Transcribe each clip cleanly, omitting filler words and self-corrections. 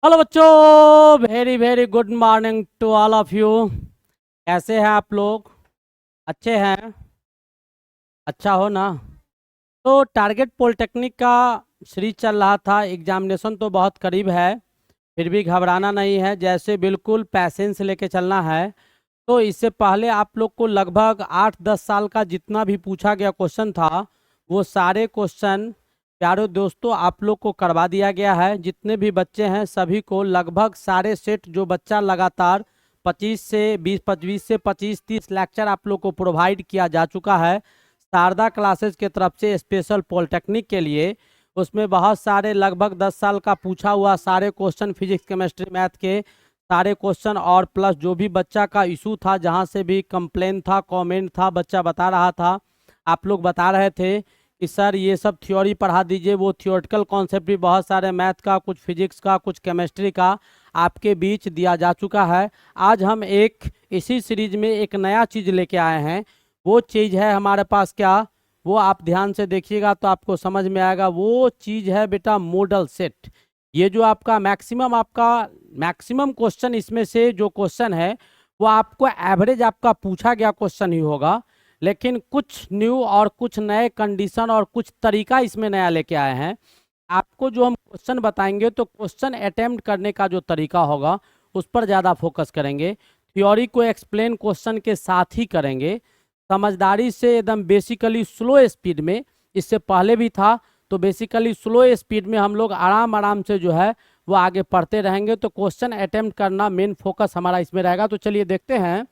Hello बच्चों, very very good morning to all of you. कैसे हैं आप लोग? अच्छे हैं? अच्छा हो ना? तो टारगेट पॉलिटेक्निक का सीरीज चल रहा था। एग्जामिनेशन तो बहुत करीब है, फिर भी घबराना नहीं है। जैसे बिल्कुल पैसेंस लेके चलना है। तो इससे पहले आप लोग को लगभग 8-10 साल का जितना भी पूछा गया क्वेश्चन था, वो सारे क्वेश्चन प्यारे दोस्तों आप लोग को करवा दिया गया है। जितने भी बच्चे हैं सभी को लगभग सारे सेट, जो बच्चा लगातार 25 से 25-30 लेक्चर आप लोग को प्रोवाइड किया जा चुका है शारदा क्लासेस के तरफ से स्पेशल पॉलिटेक्निक के लिए। उसमें बहुत सारे लगभग 10 साल का पूछा हुआ सारे क्वेश्चन, फिजिक्स केमिस्ट्री मैथ के सारे क्वेश्चन, और प्लस जो भी बच्चा का इशू था, जहाँ से भी कंप्लेन था, कमेंट था, बच्चा बता रहा था, आप लोग बता रहे थे कि सर ये सब थ्योरी पढ़ा दीजिए। वो थियोरटिकल कॉन्सेप्ट भी बहुत सारे मैथ का, कुछ फिजिक्स का, कुछ केमिस्ट्री का आपके बीच दिया जा चुका है। आज हम एक इसी सीरीज में एक नया चीज़ लेके आए हैं। वो चीज़ है हमारे पास क्या, वो आप ध्यान से देखिएगा तो आपको समझ में आएगा। वो चीज़ है बेटा मॉडल सेट। ये जो आपका मैक्सिमम क्वेश्चन, इसमें से जो क्वेश्चन है वो आपको एवरेज आपका पूछा गया क्वेश्चन ही होगा, लेकिन कुछ न्यू और कुछ नए कंडीशन और कुछ तरीका इसमें नया लेके आए हैं। आपको जो हम क्वेश्चन बताएंगे तो क्वेश्चन अटेम्प्ट करने का जो तरीका होगा उस पर ज़्यादा फोकस करेंगे। थ्योरी को एक्सप्लेन क्वेश्चन के साथ ही करेंगे, समझदारी से एकदम बेसिकली स्लो स्पीड में। इससे पहले भी था, तो बेसिकली स्लो स्पीड में हम लोग आराम आराम से जो है वो आगे पढ़ते रहेंगे। तो क्वेश्चन अटेम्प्ट करना मेन फोकस हमारा इसमें रहेगा। तो चलिए देखते हैं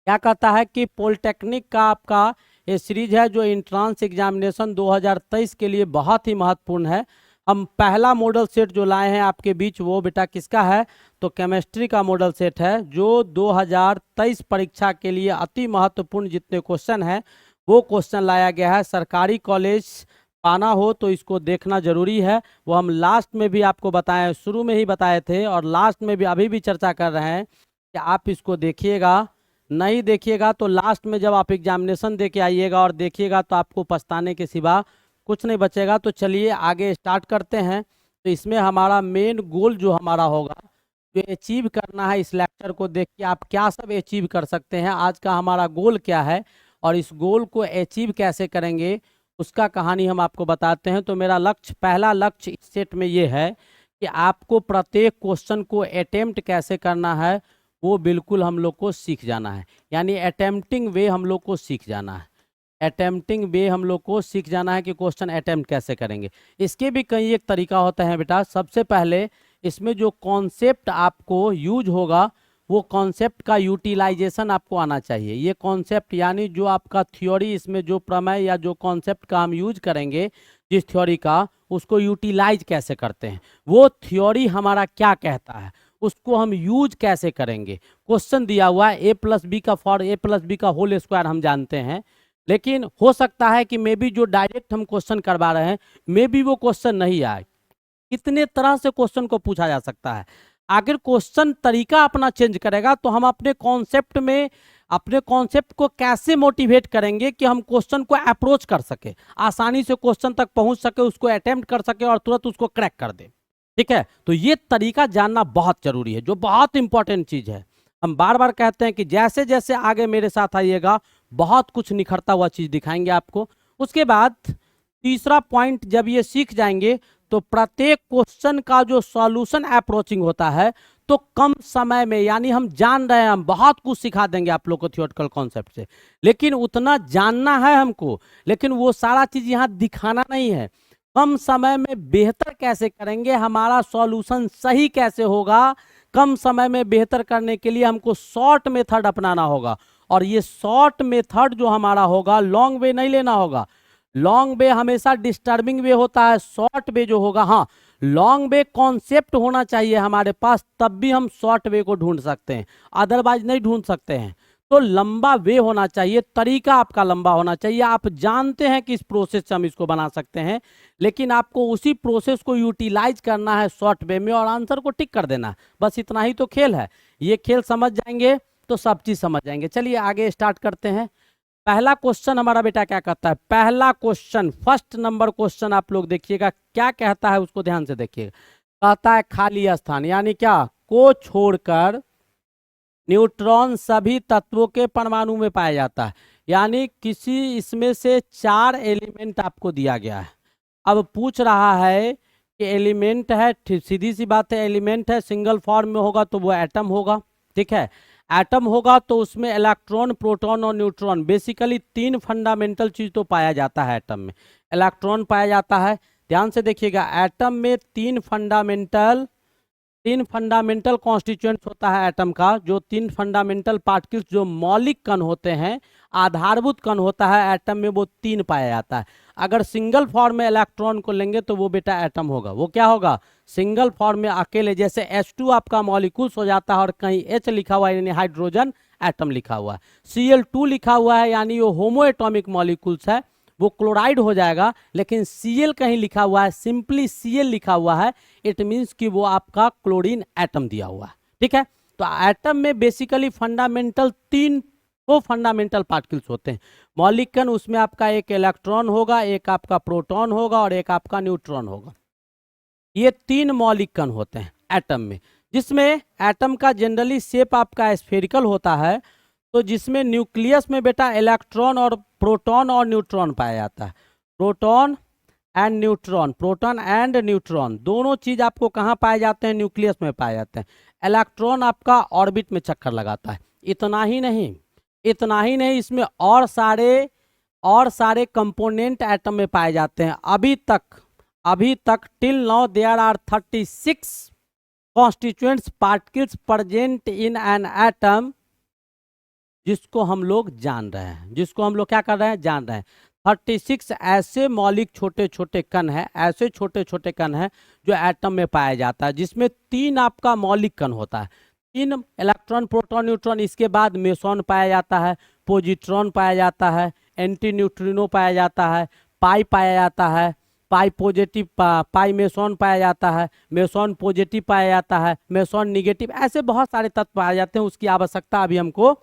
क्या कहता है कि पॉलिटेक्निक का आपका ये सीरीज है जो इंट्रांस एग्जामिनेशन 2023 के लिए बहुत ही महत्वपूर्ण है। हम पहला मॉडल सेट जो लाए हैं आपके बीच, वो बेटा किसका है? तो केमिस्ट्री का मॉडल सेट है, जो 2023 परीक्षा के लिए अति महत्वपूर्ण जितने क्वेश्चन हैं वो क्वेश्चन लाया गया है। सरकारी कॉलेज पाना हो तो इसको देखना जरूरी है। वो हम लास्ट में भी आपको बताएं, शुरू में ही बताए थे और लास्ट में भी अभी भी चर्चा कर रहे हैं कि आप इसको देखिएगा। नहीं देखिएगा तो लास्ट में जब आप एग्जामिनेशन दे के आइएगा और देखिएगा तो आपको पछताने के सिवा कुछ नहीं बचेगा। तो चलिए आगे स्टार्ट करते हैं। तो इसमें हमारा मेन गोल जो हमारा होगा, जो अचीव करना है, इस लेक्चर को देख के आप क्या सब अचीव कर सकते हैं, आज का हमारा गोल क्या है और इस गोल को अचीव कैसे करेंगे, उसका कहानी हम आपको बताते हैं। तो मेरा लक्ष्य, पहला लक्ष्य इस सेट में ये है कि आपको प्रत्येक क्वेश्चन को अटेम्प्ट कैसे करना है वो बिल्कुल हम लोग को सीख जाना है। यानी अटेम्प्टिंग वे हम लोग को सीख जाना है। अटेम्प्टिंग वे हम लोग को सीख जाना है कि क्वेश्चन अटेम्प्ट कैसे करेंगे। इसके भी कई एक तरीका होता है बेटा। सबसे पहले इसमें जो कॉन्सेप्ट आपको यूज होगा वो कॉन्सेप्ट का यूटिलाइजेशन आपको आना चाहिए। ये कॉन्सेप्ट यानी जो आपका थ्योरी, इसमें जो प्रमेय या जो कॉन्सेप्ट का हम यूज करेंगे जिस थ्योरी का, उसको यूटिलाइज कैसे करते हैं, वो थ्योरी हमारा क्या कहता है, उसको हम यूज कैसे करेंगे। क्वेश्चन दिया हुआ है a+b का, फॉर a+b का होल स्क्वायर हम जानते हैं, लेकिन हो सकता है कि मे बी जो डायरेक्ट हम क्वेश्चन करवा रहे हैं मे बी वो क्वेश्चन नहीं आए। कितने तरह से क्वेश्चन को पूछा जा सकता है। अगर क्वेश्चन तरीका अपना चेंज करेगा तो हम अपने कॉन्सेप्ट में, अपने कॉन्सेप्ट को कैसे मोटिवेट करेंगे कि हम क्वेश्चन को अप्रोच कर सके, आसानी से क्वेश्चन तक पहुंच सके, उसको अटेम्प्ट कर सके और तुरंत उसको क्रैक कर दे। ठीक है, तो ये तरीका जानना बहुत जरूरी है, जो बहुत इंपॉर्टेंट चीज है। हम बार बार कहते हैं कि जैसे जैसे आगे मेरे साथ आइएगा बहुत कुछ निखरता हुआ चीज दिखाएंगे आपको। उसके बाद तीसरा पॉइंट, जब ये सीख जाएंगे तो प्रत्येक क्वेश्चन का जो सॉल्यूशन अप्रोचिंग होता है तो कम समय में, यानी हम जान रहे हैं, हम बहुत कुछ सिखा देंगे आप लोग को थियोरटिकल कॉन्सेप्ट से, लेकिन उतना जानना है हमको, लेकिन वो सारा चीज यहाँ दिखाना नहीं है। कम समय में बेहतर कैसे करेंगे, हमारा सॉल्यूशन सही कैसे होगा, कम समय में बेहतर करने के लिए हमको शॉर्ट मेथड अपनाना होगा। और ये शॉर्ट मेथड जो हमारा होगा, लॉन्ग वे नहीं लेना होगा। लॉन्ग वे हमेशा डिस्टर्बिंग वे होता है। शॉर्ट वे जो होगा, हाँ, लॉन्ग वे कॉन्सेप्ट होना चाहिए हमारे पास, तब भी हम शॉर्ट वे को ढूंढ सकते हैं, अदरवाइज नहीं ढूंढ सकते हैं। तो लंबा वे होना चाहिए, तरीका आपका लंबा होना चाहिए। आप जानते हैं कि इस प्रोसेस से हम इसको बना सकते हैं, लेकिन आपको उसी प्रोसेस को यूटिलाइज करना है शॉर्ट वे में और आंसर को टिक कर देना है। बस इतना ही तो खेल है। ये खेल समझ जाएंगे तो सब चीज समझ जाएंगे। चलिए आगे स्टार्ट करते हैं। पहला क्वेश्चन हमारा बेटा क्या कहता है? पहला क्वेश्चन, फर्स्ट नंबर क्वेश्चन आप लोग देखिएगा क्या कहता है, उसको ध्यान से देखिएगा। कहता है खाली स्थान, यानी क्या, को छोड़कर न्यूट्रॉन सभी तत्वों के परमाणु में पाया जाता है। यानी किसी इसमें से 4 एलिमेंट आपको दिया गया है। अब पूछ रहा है कि एलिमेंट है, सीधी सी बात है, एलिमेंट है, सिंगल फॉर्म में होगा तो वो एटम होगा, ठीक है। एटम होगा तो उसमें इलेक्ट्रॉन, प्रोटॉन और न्यूट्रॉन, बेसिकली 3 फंडामेंटल चीज तो पाया जाता है एटम में। इलेक्ट्रॉन पाया जाता है, ध्यान से देखिएगा, एटम में 3 फंडामेंटल कॉन्स्टिट्यूएंट्स होता है एटम का, जो 3 फंडामेंटल पार्टिकल्स, जो मौलिक कण होते हैं, आधारभूत कण होता है एटम में, वो 3 पाया जाता है। अगर सिंगल फॉर्म में इलेक्ट्रॉन को लेंगे तो वो बेटा एटम होगा, वो क्या होगा, सिंगल फॉर्म में अकेले, जैसे H2 आपका मॉलिक्यूल्स हो जाता है और कहीं H लिखा हुआ है यानी हाइड्रोजन एटम लिखा हुआ है, Cl2 लिखा हुआ है यानी वो होमो एटॉमिक मॉलिक्यूल्स है, वो क्लोराइड हो जाएगा। लेकिन Cl कहीं लिखा हुआ है, सिंपली Cl लिखा हुआ है, इट मीन्स कि वो आपका क्लोरीन एटम दिया हुआ है, ठीक है। तो एटम में बेसिकली फंडामेंटल 3 वो फंडामेंटल पार्टिकल्स होते हैं, मौलिक कण, उसमें आपका एक इलेक्ट्रॉन होगा, एक आपका प्रोटॉन होगा और एक आपका न्यूट्रॉन होगा। ये 3 मौलिक कण होते हैं एटम में, जिसमें एटम का जनरली शेप आपका स्फेरिकल होता है। तो जिसमें न्यूक्लियस में बेटा इलेक्ट्रॉन और प्रोटॉन और न्यूट्रॉन पाया जाता है, प्रोटॉन एंड न्यूट्रॉन दोनों चीज आपको कहाँ पाए जाते हैं, न्यूक्लियस में पाए जाते हैं। इलेक्ट्रॉन आपका ऑर्बिट में चक्कर लगाता है। इतना ही नहीं, इसमें और सारे कंपोनेंट एटम में पाए जाते हैं। अभी तक till now there are 36 constituents particles present in an atom, जिसको हम लोग जान रहे हैं, जिसको हम लोग क्या कर रहे हैं, जान रहे हैं। 36 ऐसे मौलिक छोटे छोटे कण हैं, ऐसे छोटे छोटे कण हैं जो एटम में पाया जाता है, जिसमें 3 आपका मौलिक कण होता है, 3 इलेक्ट्रॉन, प्रोटॉन, न्यूट्रॉन। इसके बाद मेसॉन पाया जाता है, पॉजिट्रॉन पाया जाता है, एंटी न्यूट्रिनो पाया जाता है, पाई पाया जाता है, पाई पॉजिटिव, पाई मेसॉन पाया जाता है, मेसॉन पॉजिटिव पाया जाता है, मेसॉन निगेटिव, ऐसे बहुत सारे तत्व पाए जाते हैं। उसकी आवश्यकता अभी हमको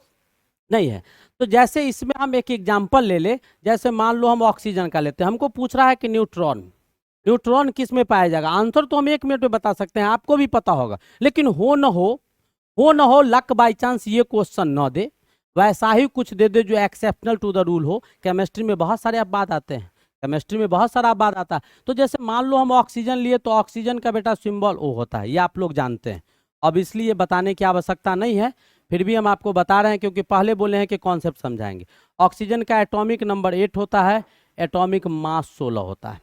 नहीं है। तो जैसे इसमें हम एक एग्जाम्पल ले ले, जैसे मान लो हम ऑक्सीजन का लेते हैं, हमको पूछ रहा है कि न्यूट्रॉन किस में पाया जाएगा। आंसर तो हम 1 मिनट में बता सकते हैं, आपको भी पता होगा, लेकिन हो न हो लक बाई चांस ये क्वेश्चन न दे, वैसा ही कुछ दे दे जो एक्सेप्शनल टू द रूल हो। केमिस्ट्री में बहुत सारे अपवाद आते हैं, केमिस्ट्री में बहुत सारा अपवाद आता है। तो जैसे मान लो हम ऑक्सीजन लिए, तो ऑक्सीजन का बेटा सिंबल O होता है, ये आप लोग जानते हैं। अब इसलिए बताने की आवश्यकता नहीं है, फिर भी हम आपको बता रहे हैं क्योंकि पहले बोले हैं कि कॉन्सेप्ट समझाएंगे। ऑक्सीजन का एटॉमिक नंबर 8 होता है, एटॉमिक मास 16 होता है,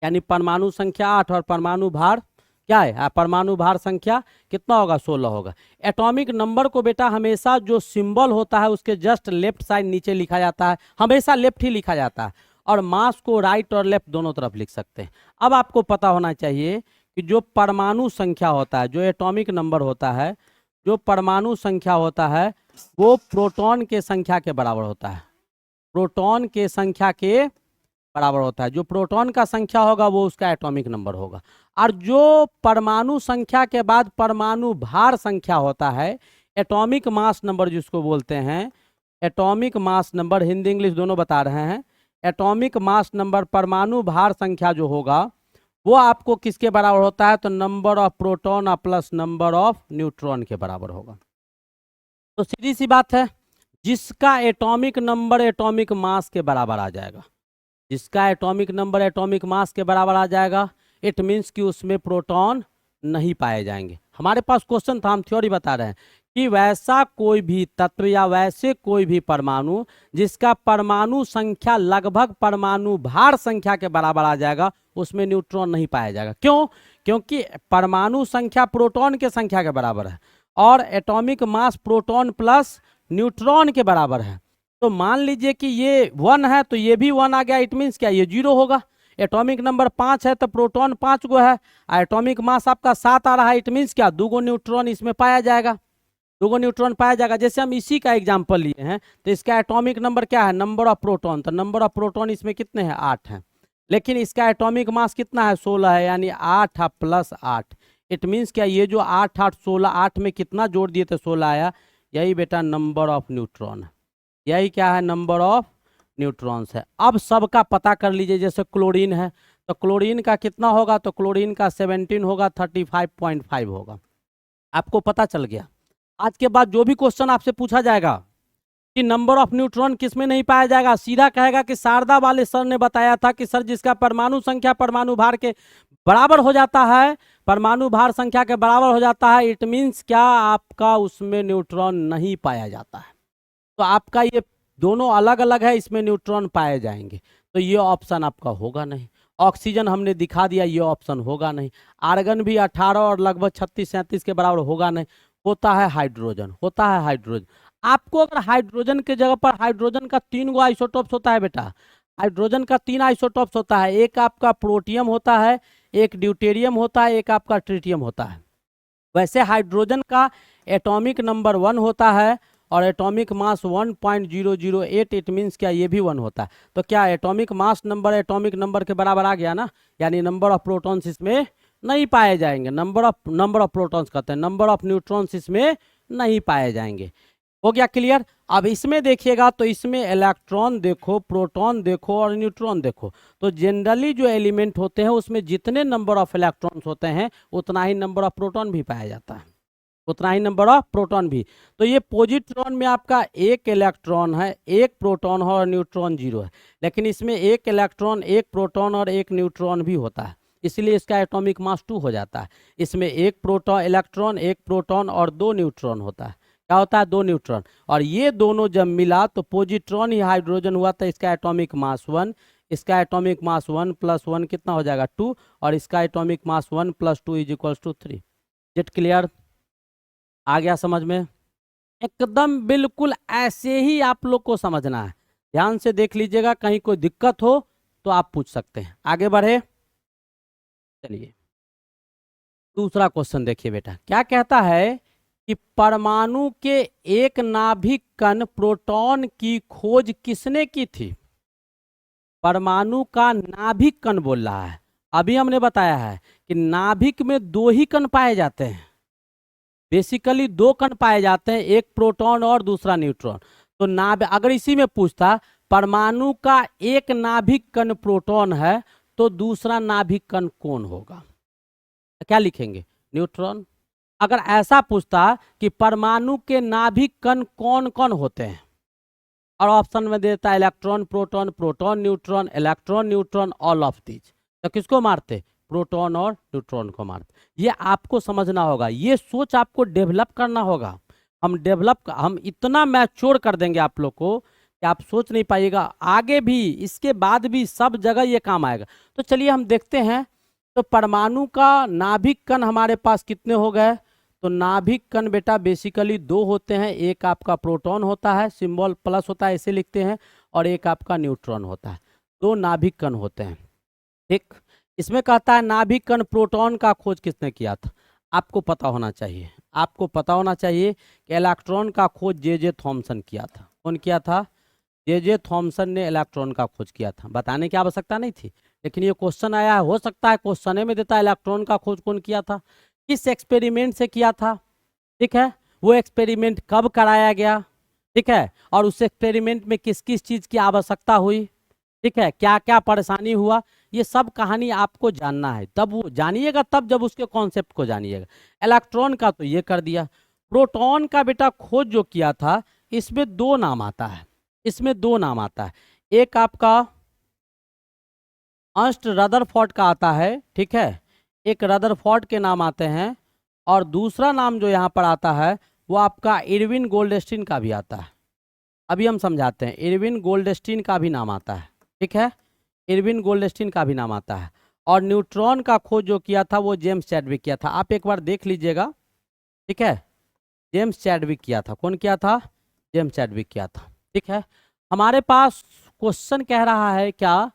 यानी परमाणु संख्या 8 और परमाणु भार क्या है, परमाणु भार संख्या कितना होगा, 16 होगा। एटॉमिक नंबर को बेटा हमेशा जो सिंबल होता है उसके जस्ट लेफ्ट साइड नीचे लिखा जाता है, हमेशा लेफ्ट ही लिखा जाता है, और मास को राइट और लेफ्ट दोनों तरफ लिख सकते हैं। अब आपको पता होना चाहिए कि जो परमाणु संख्या होता है, जो एटॉमिक नंबर होता है, जो परमाणु संख्या होता है, वो प्रोटॉन के संख्या के बराबर होता है, प्रोटॉन के संख्या के बराबर होता है। जो प्रोटॉन का संख्या होगा वो उसका एटॉमिक नंबर होगा। और जो परमाणु संख्या के बाद परमाणु भार संख्या होता है, एटॉमिक मास नंबर जिसको बोलते हैं, atomic mass number, Hindi English दोनों बता रहे हैं। एटॉमिक मास नंबर, परमाणु भार संख्या जो होगा वो आपको किसके बराबर होता है, तो number of proton plus number of neutron के बराबर होगा। तो सीधी सी बात है, जिसका एटॉमिक नंबर एटॉमिक मास के बराबर आ जाएगा, जिसका एटॉमिक नंबर एटॉमिक मास के बराबर आ जाएगा, इट मीन्स कि उसमें प्रोटॉन नहीं पाए जाएंगे। हमारे पास क्वेश्चन था, हम थ्योरी बता रहे हैं कि वैसा कोई भी तत्व या वैसे कोई भी परमाणु जिसका परमाणु संख्या लगभग परमाणु भार संख्या के बराबर आ जाएगा, उसमें न्यूट्रॉन नहीं पाया जाएगा। क्यों? क्योंकि परमाणु संख्या प्रोटॉन के संख्या के बराबर है और atomic mass proton plus neutron के बराबर है। तो मान लीजिए कि ये 1 है तो ये भी 1 आ गया, इट मीन्स क्या, ये 0 होगा। एटॉमिक नंबर 5 है तो प्रोटॉन 5 गो है, एटॉमिक मास आपका 7 आ रहा है, इट मीन्स क्या, 2 गो न्यूट्रॉन इसमें पाया जाएगा, 2 गो न्यूट्रॉन पाया जाएगा। जैसे हम इसी का एग्जांपल लिए हैं, तो इसका एटॉमिक नंबर क्या है, नंबर ऑफ प्रोटॉन, तो नंबर ऑफ प्रोटॉन इसमें कितने हैं, 8 हैं, लेकिन इसका एटॉमिक मास कितना है, 16 है, यानी 8 प्लस 8, इट मीन्स क्या, ये जो 8 8 16, 8 में कितना जोड़ दिए थे, 16 आया, यही बेटा नंबर ऑफ न्यूट्रॉन है, यही क्या है, नंबर ऑफ न्यूट्रॉन्स है। अब सबका पता कर लीजिए, जैसे क्लोरीन है तो क्लोरीन का कितना होगा, तो क्लोरीन का 17 होगा, 35.5 होगा। आपको पता चल गया। आज के बाद जो भी क्वेश्चन आपसे पूछा जाएगा कि नंबर ऑफ न्यूट्रॉन किसमें नहीं पाया जाएगा, सीधा कहेगा कि शारदा वाले सर ने बताया था कि सर जिसका परमाणु संख्या परमाणु भार के बराबर हो जाता है, परमाणु भार संख्या के बराबर हो जाता है, इट मीन्स क्या, आपका उसमें न्यूट्रॉन नहीं पाया जाता है। तो आपका ये दोनों अलग अलग है, इसमें न्यूट्रॉन पाए जाएंगे, तो ये ऑप्शन आपका होगा नहीं। ऑक्सीजन हमने दिखा दिया, ये ऑप्शन होगा नहीं। आर्गन भी 18 और लगभग 36-37 के बराबर होगा नहीं। होता है हाइड्रोजन, होता है हाइड्रोजन। आपको अगर हाइड्रोजन के जगह पर हाइड्रोजन का 3 गो आइसोटॉप्स होता है बेटा, हाइड्रोजन का 3 आइसोटॉप्स होता है, एक आपका प्रोटियम होता है, एक ड्यूटेरियम होता है, एक आपका ट्रिटियम होता है। वैसे हाइड्रोजन का एटॉमिक नंबर 1 होता है और एटॉमिक मास 1.008, इट मीन्स क्या, ये भी 1 होता है। तो क्या atomic mass number atomic number के बराबर आ गया ना, यानी नंबर ऑफ प्रोटॉन्स इसमें नहीं पाए जाएंगे। नंबर ऑफ प्रोटॉन्स कहते हैं, नंबर ऑफ न्यूट्रॉन्स इसमें नहीं पाए जाएंगे। हो गया क्लियर। अब इसमें देखिएगा तो इसमें इलेक्ट्रॉन देखो, प्रोटॉन देखो और न्यूट्रॉन देखो। तो जनरली जो एलिमेंट होते हैं उसमें जितने नंबर ऑफ इलेक्ट्रॉन्स होते हैं उतना ही नंबर ऑफ प्रोटॉन भी पाया जाता है, उतना ही नंबर ऑफ प्रोटॉन भी। तो ये पॉजिट्रॉन में आपका एक इलेक्ट्रॉन है, एक प्रोटॉन है और न्यूट्रॉन 0 है। लेकिन इसमें एक इलेक्ट्रॉन, एक प्रोटॉन और एक न्यूट्रॉन भी होता है, इसलिए इसका एटॉमिक मास 2 हो जाता है। इसमें एक प्रोटॉन इलेक्ट्रॉन, एक प्रोटॉन और 2 न्यूट्रॉन होता है। क्या होता है, 2 न्यूट्रॉन। और ये दोनों जब मिला तो पॉजिट्रॉन ही हाइड्रोजन हुआ, तो इसका एटॉमिक मास 1, इसका एटॉमिक मास 1 + 1 कितना हो जाएगा 2, और इसका एटॉमिक मास 1 + 2 = 3। गेट क्लियर, आ गया समझ में। एकदम बिल्कुल ऐसे ही आप लोग को समझना है, ध्यान से देख लीजिएगा, कहीं कोई दिक्कत हो तो आप पूछ सकते हैं। आगे बढ़े, चलिए दूसरा क्वेश्चन देखिए बेटा, क्या कहता है कि परमाणु के एक नाभिक कण प्रोटॉन की खोज किसने की थी। परमाणु का नाभिक कण बोल रहा है। अभी हमने बताया है कि नाभिक में 2 ही कण पाए जाते हैं, बेसिकली 2 कण पाए जाते हैं, एक प्रोटॉन और दूसरा न्यूट्रॉन। तो अगर इसी में पूछता परमाणु का एक नाभिक कण प्रोटॉन है तो दूसरा नाभिक कण कौन होगा, क्या लिखेंगे, न्यूट्रॉन। अगर ऐसा पूछता कि परमाणु के नाभिक कण कौन कौन होते हैं, और ऑप्शन में देता electron proton, proton neutron, electron neutron, all of these, तो किसको मारते, प्रोटॉन और न्यूट्रॉन को मारते। ये आपको समझना होगा, ये सोच आपको डेवलप करना होगा। हम इतना मैच्योर कर देंगे आप लोग को कि आप सोच नहीं पाइएगा, आगे भी इसके बाद भी सब जगह ये काम आएगा। तो चलिए हम देखते हैं। तो परमाणु का नाभिक कण हमारे पास कितने हो गए, तो नाभिक कण बेटा बेसिकली 2 होते हैं, एक आपका प्रोटॉन होता है, सिंबल प्लस होता है इसे लिखते हैं, और एक आपका न्यूट्रॉन होता है। 2 नाभिक कण होते हैं, ठीक। इसमें कहता है नाभिक कण प्रोटॉन का खोज किसने किया था। आपको पता होना चाहिए, आपको पता होना चाहिए कि इलेक्ट्रॉन का खोज जे थॉमसन किया था। कौन किया था, जे थॉमसन ने इलेक्ट्रॉन का खोज किया था। बताने की आवश्यकता नहीं थी, लेकिन ये क्वेश्चन आया है, हो सकता है क्वेश्चन में देता है इलेक्ट्रॉन का खोज कौन किया था, किस एक्सपेरिमेंट से किया था, ठीक है, वो एक्सपेरिमेंट कब कराया गया, ठीक है, और उस एक्सपेरिमेंट में किस किस चीज़ की आवश्यकता हुई, ठीक है, क्या क्या परेशानी हुआ, ये सब कहानी आपको जानना है। तब वो जानिएगा, तब जब उसके कॉन्सेप्ट को जानिएगा। इलेक्ट्रॉन का तो ये कर दिया। प्रोटॉन का बेटा खोज जो किया था, इसमें 2 नाम आता है, इसमें 2 नाम आता है। एक आपका अर्न्स्ट रदरफोर्ड का आता है, ठीक है, एक रदरफोर्ड के नाम आते हैं, और दूसरा नाम जो यहाँ पर आता है वो आपका इरविन गोल्डस्टीन का भी आता है। अभी हम समझाते हैं, इरविन गोल्डस्टीन का भी नाम आता है, ठीक है, इरविन गोल्डस्टीन का भी नाम आता है। और न्यूट्रॉन का खोज जो किया था वो जेम्स चैडविक किया था। आप एक बार देख लीजिएगा, ठीक है, जेम्स चैडविक किया था। कौन किया था, जेम्स चैडविक किया था, ठीक है। हमारे पास क्वेश्चन कह रहा है क्या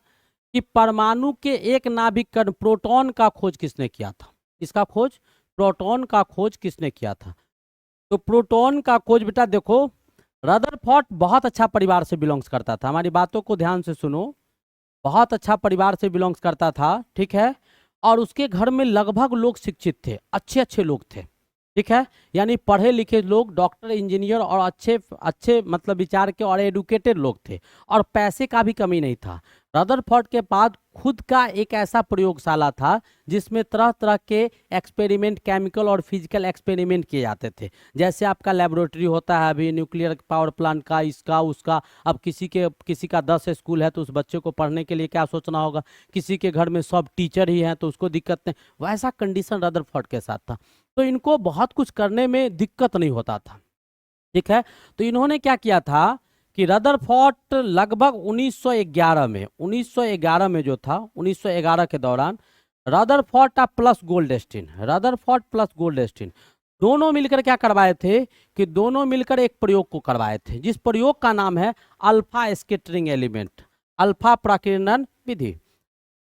कि परमाणु के एक नाभिक कण प्रोटॉन का खोज किसने किया था। इसका खोज, प्रोटॉन का खोज किसने किया था। तो प्रोटॉन का खोज बेटा देखो, रदरफोर्ड बहुत अच्छा परिवार से बिलोंग्स करता था, हमारी बातों को ध्यान से सुनो, बहुत अच्छा परिवार से बिलोंग्स करता था, ठीक है, और उसके घर में लगभग लोग शिक्षित थे, अच्छे अच्छे लोग थे, ठीक है, यानी पढ़े लिखे लोग, डॉक्टर इंजीनियर और अच्छे अच्छे मतलब विचार के और एडुकेटेड लोग थे, और पैसे का भी कमी नहीं था। रदरफोर्ड के बाद खुद का एक ऐसा प्रयोगशाला था जिसमें तरह तरह के एक्सपेरिमेंट, केमिकल और फिजिकल एक्सपेरिमेंट किए जाते थे। जैसे आपका लेबोरेटरी होता है अभी न्यूक्लियर पावर प्लांट का, इसका उसका। अब किसी का 10 स्कूल है तो उस बच्चे को पढ़ने के लिए क्या सोचना होगा, किसी के घर में सब टीचर ही हैं तो उसको दिक्कत नहीं। वैसा कंडीशन रदरफोर्ड के साथ था, तो इनको बहुत कुछ करने में दिक्कत नहीं होता था। ठीक है, तो इन्होंने क्या किया था कि रदरफोर्ड लगभग 1911 में जो था, 1911 के दौरान Rutherford plus Goldstein, Rutherford plus Goldstein दोनों मिलकर क्या करवाए थे कि दोनों मिलकर एक प्रयोग को करवाए थे, जिस प्रयोग का नाम है अल्फा स्कैटरिंग एलिमेंट, अल्फा प्रकीर्णन विधि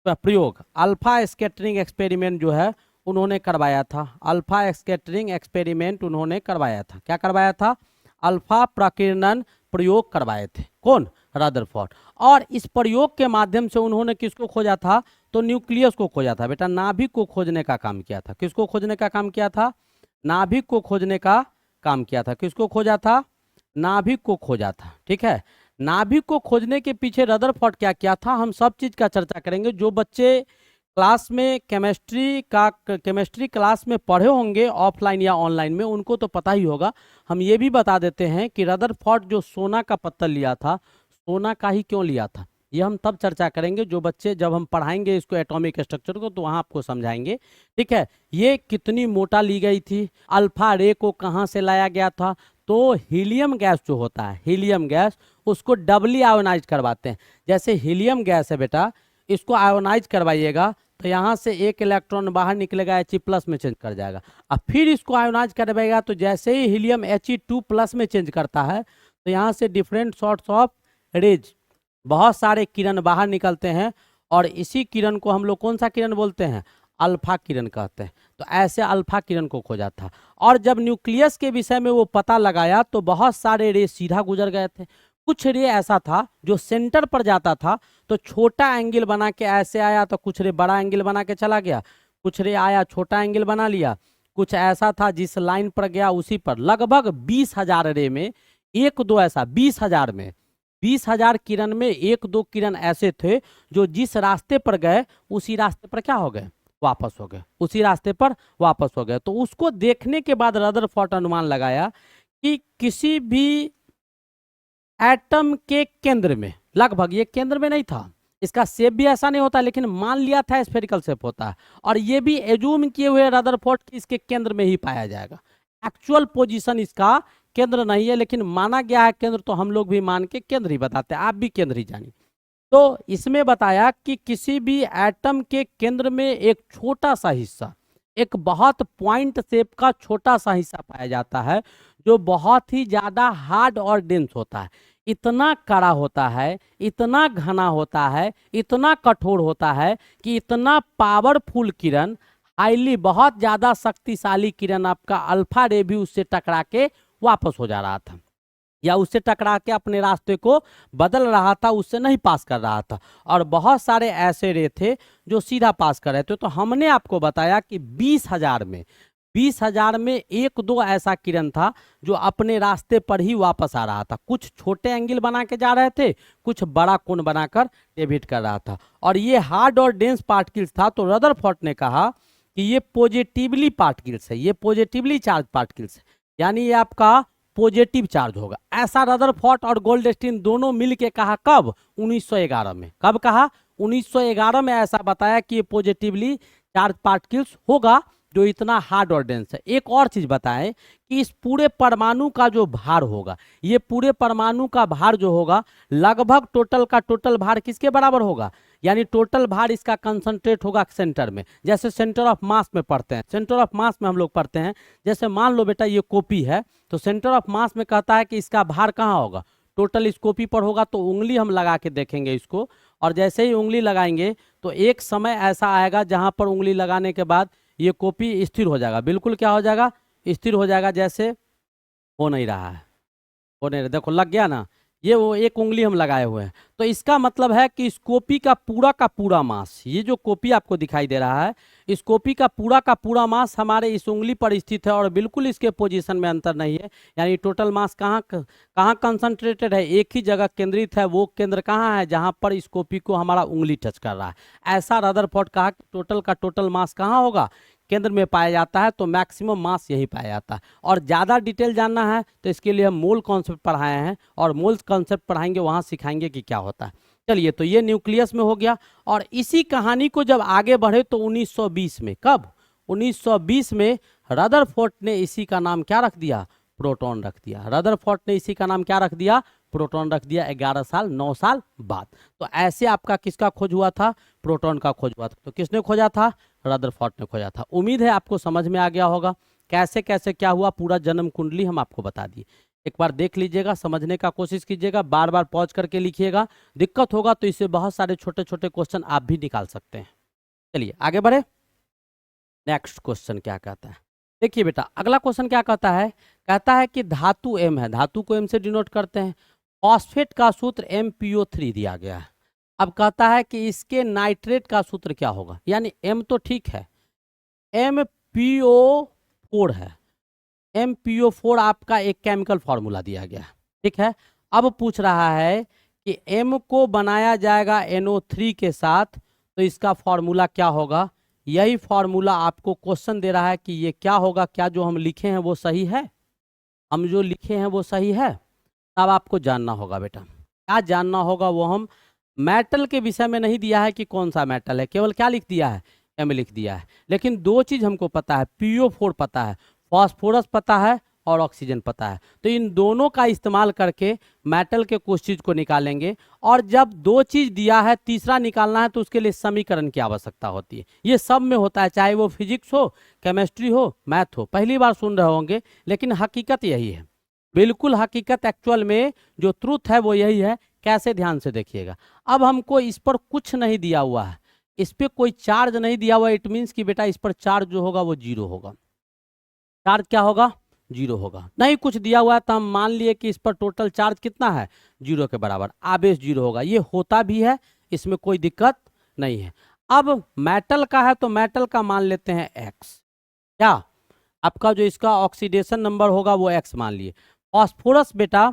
प्रयोग। अल्फा स्कैटरिंग एक्सपेरिमेंट जो है उन्होंने करवाया था, अल्फा स्कैटरिंग एक्सपेरिमेंट उन्होंने करवाया था। क्या करवाया था? अल्फा प्रकीर्णन प्रयोग करवाए थे। कौन? रदरफोर्ड। और इस प्रयोग के माध्यम से उन्होंने किसको खोजा था? तो न्यूक्लियस को खोजा था बेटा, नाभिक को खोजने का काम किया था। किसको खोजने का काम किया था? नाभिक को खोजने का काम किया था। किसको खोजा था? नाभिक को खोजा था। ठीक है, नाभिक को खोजने के पीछे रदरफोर्ड क्या किया था, हम सब चीज का चर्चा करेंगे। जो बच्चे क्लास में केमिस्ट्री क्लास में पढ़े होंगे ऑफलाइन या ऑनलाइन में, उनको तो पता ही होगा। हम ये भी बता देते हैं कि रदरफोर्ड जो सोना का पत्तल लिया था, सोना का ही क्यों लिया था, ये हम तब चर्चा करेंगे जो बच्चे, जब हम पढ़ाएंगे इसको एटॉमिक स्ट्रक्चर को, तो वहाँ आपको समझाएंगे। ठीक है, ये कितनी मोटा ली गई थी, अल्फा रे को कहाँ से लाया गया था, तो हीलियम गैस जो होता है, हीलियम गैस, उसको डबली आयोनाइज करवाते हैं। जैसे हीलियम गैस है बेटा, इसको आयोनाइज करवाइएगा तो यहाँ से एक इलेक्ट्रॉन बाहर निकलेगा, He+ में चेंज कर जाएगा। अब फिर इसको आयोनाइज करवाएगा तो जैसे ही हीलियम He2+ में चेंज करता है तो यहाँ से डिफरेंट सॉर्ट्स ऑफ रेज, बहुत सारे किरण बाहर निकलते हैं, और इसी किरण को हम लोग कौन सा किरण बोलते हैं? अल्फा किरण कहते हैं। तो ऐसे अल्फा किरण को खोजा था। और जब न्यूक्लियस के विषय में वो पता लगाया तो बहुत सारे रे सीधा गुजर गए थे। कुछ रे ऐसा था जो सेंटर पर जाता था तो छोटा एंगल बना के ऐसे आया, तो कुछ रे बड़ा एंगल बना के चला गया, कुछ रे आया छोटा एंगल बना लिया, कुछ ऐसा था जिस लाइन पर गया उसी पर। लगभग 20,000 रे में एक दो ऐसा, 20,000 में, 20,000 किरण में एक दो किरण ऐसे थे जो जिस रास्ते पर गए उसी रास्ते पर क्या हो गए? वापस हो गए, उसी रास्ते पर वापस हो गए। तो उसको देखने के बाद रदरफोर्ड अनुमान लगाया कि किसी भी एटम के केंद्र में, लगभग, ये केंद्र में नहीं था, इसका शेप भी ऐसा नहीं होता, लेकिन मान लिया था स्फेरिकल शेप होता है, और ये भी एज्यूम किए हुए रदरफोर्ड कि इसके केंद्र में ही पाया जाएगा। एक्चुअल पोजीशन इसका केंद्र नहीं है, लेकिन माना गया है केंद्र, तो हम लोग भी मान के केंद्र ही बताते हैं, आप भी केंद्र ही जानिए। तो इसमें बताया कि किसी भी एटम के केंद्र में एक छोटा सा हिस्सा, एक बहुत पॉइंट शेप का छोटा सा हिस्सा पाया जाता है, जो बहुत ही ज्यादा हार्ड और डेंस होता है, इतना कड़ा होता है, इतना घना होता है, इतना कठोर होता है कि इतना पावरफुल किरण, हाईली, बहुत ज्यादा शक्तिशाली किरण, आपका अल्फा रे भी उससे टकरा के वापस हो जा रहा था, या उससे टकरा के अपने रास्ते को बदल रहा था, उससे नहीं पास कर रहा था। और बहुत सारे ऐसे रे थे जो सीधा पास कर रहे थे। तो हमने आपको बताया कि 20,000 में एक दो ऐसा किरण था जो अपने रास्ते पर ही वापस आ रहा था। कुछ छोटे एंगल बना के जा रहे थे, कुछ बड़ा कोण बनाकर डेबिट कर रहा था, और ये हार्ड और डेंस पार्टिकल्स था। तो रदरफोर्ड ने कहा कि ये पॉजिटिवली पार्टिकल्स है, ये पॉजिटिवली चार्ज पार्टिकल्स है, यानी ये आपका पॉजिटिव चार्ज होगा। ऐसा रदरफोर्ड और गोल्डस्टीन दोनों मिलके कहा। कब? 1911 में। कब कहा? 1911 में ऐसा बताया कि ये पॉजिटिवली चार्ज पार्टिकल्स होगा जो इतना हार्ड और डेंस है। एक और चीज बताएं कि इस पूरे परमाणु का जो भार होगा, ये पूरे परमाणु का भार जो होगा, लगभग टोटल का टोटल भार किसके बराबर होगा? यानी टोटल भार इसका कंसंट्रेट होगा सेंटर में। जैसे सेंटर ऑफ मास में पढ़ते हैं, सेंटर ऑफ मास में हम लोग पढ़ते हैं, जैसे मान लो बेटा ये कॉपी है, तो सेंटर ऑफ मास में कहता है कि इसका भार कहाँ होगा? टोटल इस कॉपी पर होगा। तो उंगली हम लगा के देखेंगे इसको, और जैसे ही उंगली लगाएंगे तो एक समय ऐसा आएगा जहां पर उंगली लगाने के बाद ये कॉपी स्थिर हो जाएगा। बिल्कुल क्या हो जाएगा? स्थिर हो जाएगा। जैसे हो नहीं रहा है, हो नहीं रहा, देखो लग गया ना, ये वो एक उंगली हम लगाए हुए हैं। तो इसका मतलब है कि इस कॉपी का पूरा मास, ये जो कॉपी आपको दिखाई दे रहा है, इस कॉपी का पूरा मास हमारे इस उंगली पर स्थित है और बिल्कुल इसके पोजीशन में अंतर नहीं है। यानी टोटल मास कहाँ कहाँ कंसंट्रेटेड है, एक ही जगह केंद्रित है। वो केंद्र कहाँ है, जहाँ पर इस कॉपी को हमारा उंगली टच कर रहा है। ऐसा रदरफोर्ड कहा कि टोटल का टोटल मास कहाँ होगा, केंद्र में पाया जाता है। तो मैक्सिमम मास यही पाया जाता है। और ज़्यादा डिटेल जानना है तो इसके लिए हम मोल कॉन्सेप्ट पढ़ाए हैं, और मोल कॉन्सेप्ट पढ़ाएंगे, वहाँ सिखाएंगे कि क्या होता है। चलिए, तो ये न्यूक्लियस में हो गया। और इसी कहानी को जब आगे बढ़े तो 1920 में, कब, 1920 में रदरफोर्ड ने इसी का नाम क्या रख दिया, प्रोटॉन रख दिया। रदरफोर्ड ने इसी का नाम क्या रख दिया, प्रोटॉन रख दिया। 11 साल 9 साल बाद। तो ऐसे आपका किसका खोज हुआ था, प्रोटॉन का खोज हुआ था। तो किसने खोजा था, रदरफोर्ड ने खोजा था। उम्मीद है आपको समझ में आ गया होगा कैसे कैसे क्या हुआ, पूरा जन्म कुंडली हम आपको बता दिए। एक बार देख लीजिएगा, समझने का कोशिश कीजिएगा, बार बार पॉज करके लिखिएगा। दिक्कत होगा तो इससे बहुत सारे छोटे छोटे क्वेश्चन आप भी निकाल सकते हैं। चलिए आगे बढ़े। नेक्स्ट क्वेश्चन क्या कहता है, देखिए बेटा, अगला क्वेश्चन क्या कहता है, कहता है कि धातु एम है, धातु को एम से डिनोट करते हैं। फॉस्फेट का सूत्र MPO3 दिया गया है। अब कहता है कि इसके नाइट्रेट का सूत्र क्या होगा। यानी एम तो ठीक है, MPO4 है। MPO4 आपका एक केमिकल फॉर्मूला दिया गया है, ठीक है। अब पूछ रहा है कि M को बनाया जाएगा NO3 के साथ, तो इसका फॉर्मूला क्या होगा। यही फॉर्मूला आपको क्वेश्चन दे रहा है कि ये क्या होगा, क्या जो हम लिखे हैं वो सही है, हम जो लिखे हैं वो सही है। अब आपको जानना होगा बेटा, क्या जानना होगा वो हम मेटल के विषय में नहीं दिया है कि कौन सा मेटल है, केवल क्या लिख दिया है, एम लिख दिया है। लेकिन दो चीज हमको पता है, PO4 पता है, फास्फोरस पता है और ऑक्सीजन पता है। तो इन दोनों का इस्तेमाल करके मेटल के कुछ चीज को निकालेंगे। और जब दो चीज दिया है, तीसरा निकालना है, तो उसके लिए समीकरण की आवश्यकता होती है। ये सब में होता है, चाहे वो फिजिक्स हो, केमिस्ट्री हो, मैथ हो। पहली बार सुन रहे होंगे, लेकिन हकीकत यही है, बिल्कुल हकीकत। एक्चुअल में जो ट्रूथ है वो यही है। कैसे, ध्यान से देखिएगा। अब हमको इस पर कुछ नहीं दिया हुआ है, इस पे कोई चार्ज नहीं दिया हुआ। इट मीन्स कि बेटा इस पर चार्ज जो होगा वो जीरो होगा। चार्ज क्या होगा, जीरो होगा। नहीं कुछ दिया हुआ है तो हम मान लिए कि इस पर टोटल चार्ज कितना है, जीरो के बराबर, आवेश जीरो होगा। ये होता भी है, इसमें कोई दिक्कत नहीं है। अब मेटल का है तो मेटल का मान लेते हैं एक्स। क्या आपका जो इसका ऑक्सीडेशन नंबर होगा वो एक्स मान लिए। फास्फोरस बेटा,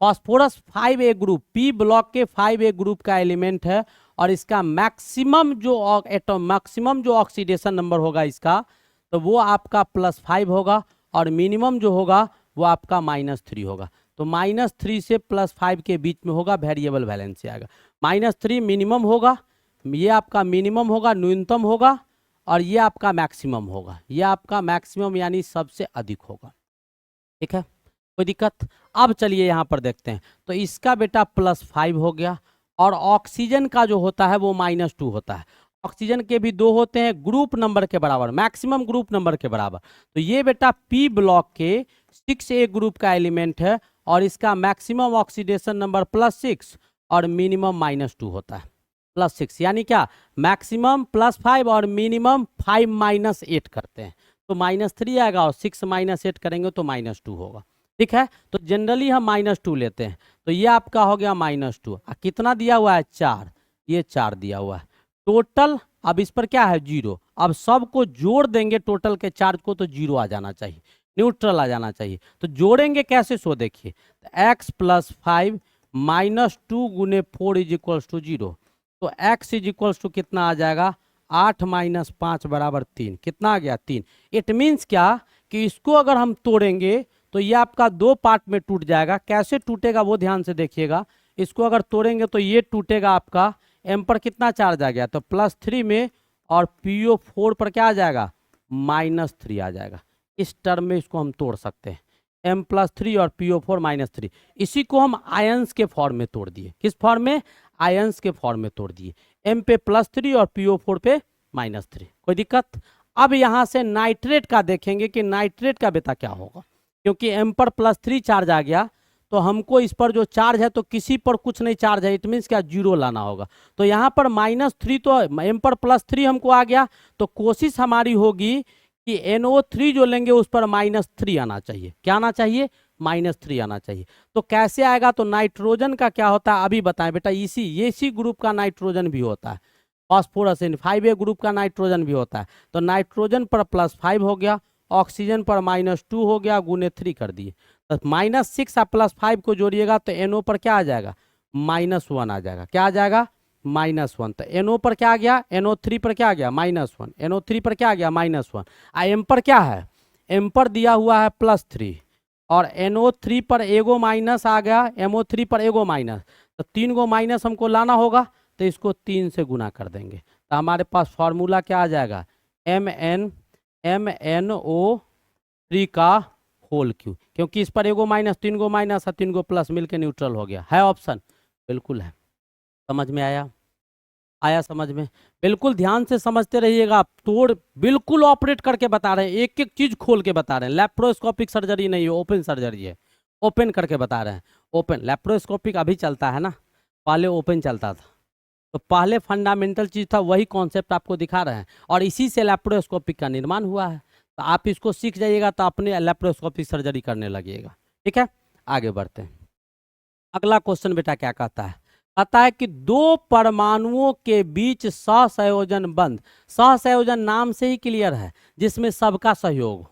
phosphorus 5A group, P block के 5A ग्रुप का एलिमेंट है। और इसका मैक्सिमम जो ऑक्सीडेशन नंबर होगा इसका, तो वो आपका +5 होगा। और मिनिमम जो होगा वो आपका -3 होगा। तो -3 से +5 के बीच में होगा, वेरिएबल वैलेंस से आएगा। -3 मिनिमम होगा, ये आपका मिनिमम होगा, न्यूनतम होगा। और ये आपका मैक्सिमम होगा, ये आपका मैक्सिमम यानी सबसे अधिक होगा। ठीक है, कोई दिक्कत। अब चलिए यहाँ पर देखते हैं। तो इसका बेटा +5 हो गया। और ऑक्सीजन का जो होता है वो -2 होता है। ऑक्सीजन के भी दो होते हैं, ग्रुप नंबर के बराबर, मैक्सिमम ग्रुप नंबर के बराबर। तो ये बेटा पी ब्लॉक के 6A ग्रुप का एलिमेंट है। और इसका मैक्सिमम ऑक्सीडेशन नंबर +6 और मिनिमम -2 होता है। +6 यानी क्या, मैक्सिमम +5 और मिनिमम 5 - 8 करते हैं तो -3 आएगा। और 6 - 8 करेंगे तो -2 होगा। ठीक है, तो जनरली हम -2 लेते हैं। तो ये आपका हो गया -2। कितना दिया हुआ है, 4, ये 4 दिया हुआ है टोटल। अब इस पर क्या है, 0। अब सबको जोड़ देंगे टोटल के चार्ज को, तो 0 आ जाना चाहिए, न्यूट्रल आ जाना चाहिए। तो जोड़ेंगे कैसे, सो देखिए, x + 5 - 2 × 4 = 0। तो x = कितना आ जाएगा, 8 - 5 = 3। कितना आ गया, 3। इट मीन्स क्या कि इसको अगर हम तोड़ेंगे तो ये आपका दो पार्ट में टूट जाएगा। कैसे टूटेगा वो ध्यान से देखिएगा। इसको अगर तोड़ेंगे तो ये टूटेगा आपका, m पर कितना चार्ज आ गया, तो +3 में। और PO4 पर क्या आ जाएगा, -3 आ जाएगा। इस टर्म में इसको हम तोड़ सकते हैं, m +3 और PO4 -3। इसी को हम आयंस के फॉर्म में तोड़ दिए। किस फॉर्म में, आयंस के फॉर्म में तोड़ दिए। m पे +3 और PO4 पे -3। कोई दिक्कत। अब यहां से नाइट्रेट का देखेंगे कि नाइट्रेट का बेटा क्या होगा। क्योंकि m पर +3 चार्ज आ गया, तो हमको इस पर जो चार्ज है, तो किसी पर कुछ नहीं चार्ज है, इट मीन्स क्या, 0 लाना होगा। तो यहाँ पर -3, तो m पर +3 हमको आ गया। तो कोशिश हमारी होगी कि NO3 जो लेंगे उस पर -3 आना चाहिए। क्या आना चाहिए, -3 आना चाहिए। तो कैसे आएगा? तो नाइट्रोजन का क्या होता है अभी बताएं बेटा। इसी ग्रुप का नाइट्रोजन भी होता है, फास्फोरस 5A ग्रुप का नाइट्रोजन भी होता है। तो नाइट्रोजन पर +5 हो गया, ऑक्सीजन पर -2 हो गया, गुने 3 कर दिए। तो -6 और +5 को जोड़िएगा तो NO पर क्या आ जाएगा? -1 आ जाएगा। क्या आ जाएगा? -1। तो NO पर क्या आ गया? NO3 पर क्या आ गया? -1। NO3 पर क्या आ गया? -1। M पर क्या है? M पर दिया हुआ है +3 और NO3 पर एगो माइनस आ गया, MO3 पर एगो माइनस। तो 3 गो माइनस हमको लाना होगा, तो इसको 3 से गुना कर देंगे। तो हमारे पास फॉर्मूला क्या आ जाएगा? MnO3 का होल क्यूब, क्योंकि इस पर एगो माइनस, 3 गो माइनस और 3 गो प्लस मिलके न्यूट्रल हो गया। है ऑप्शन? बिल्कुल है। समझ में आया? आया समझ में? बिल्कुल ध्यान से समझते रहिएगा। तोड़ बिल्कुल ऑपरेट करके बता रहे हैं, एक एक चीज खोल के बता रहे हैं। लैप्रोस्कोपिक सर्जरी नहीं है, ओपन सर्जरी है। ओपन करके बता रहे हैं। ओपन लैप्रोस्कोपिक अभी चलता है ना, पहले ओपन चलता था। तो पहले फंडामेंटल चीज था, वही कॉन्सेप्ट आपको दिखा रहे हैं और इसी से लैप्रोस्कोपिक का निर्माण हुआ है। तो आप इसको सीख जाइएगा तो अपने लैप्रोस्कोपिक सर्जरी करने लगिएगा। ठीक है, आगे बढ़ते हैं। अगला क्वेश्चन बेटा क्या कहता है? कहता है कि दो परमाणुओं के बीच सहसंयोजन बंध। सहसंयोजन नाम से ही क्लियर है, जिसमें सबका सहयोग हो।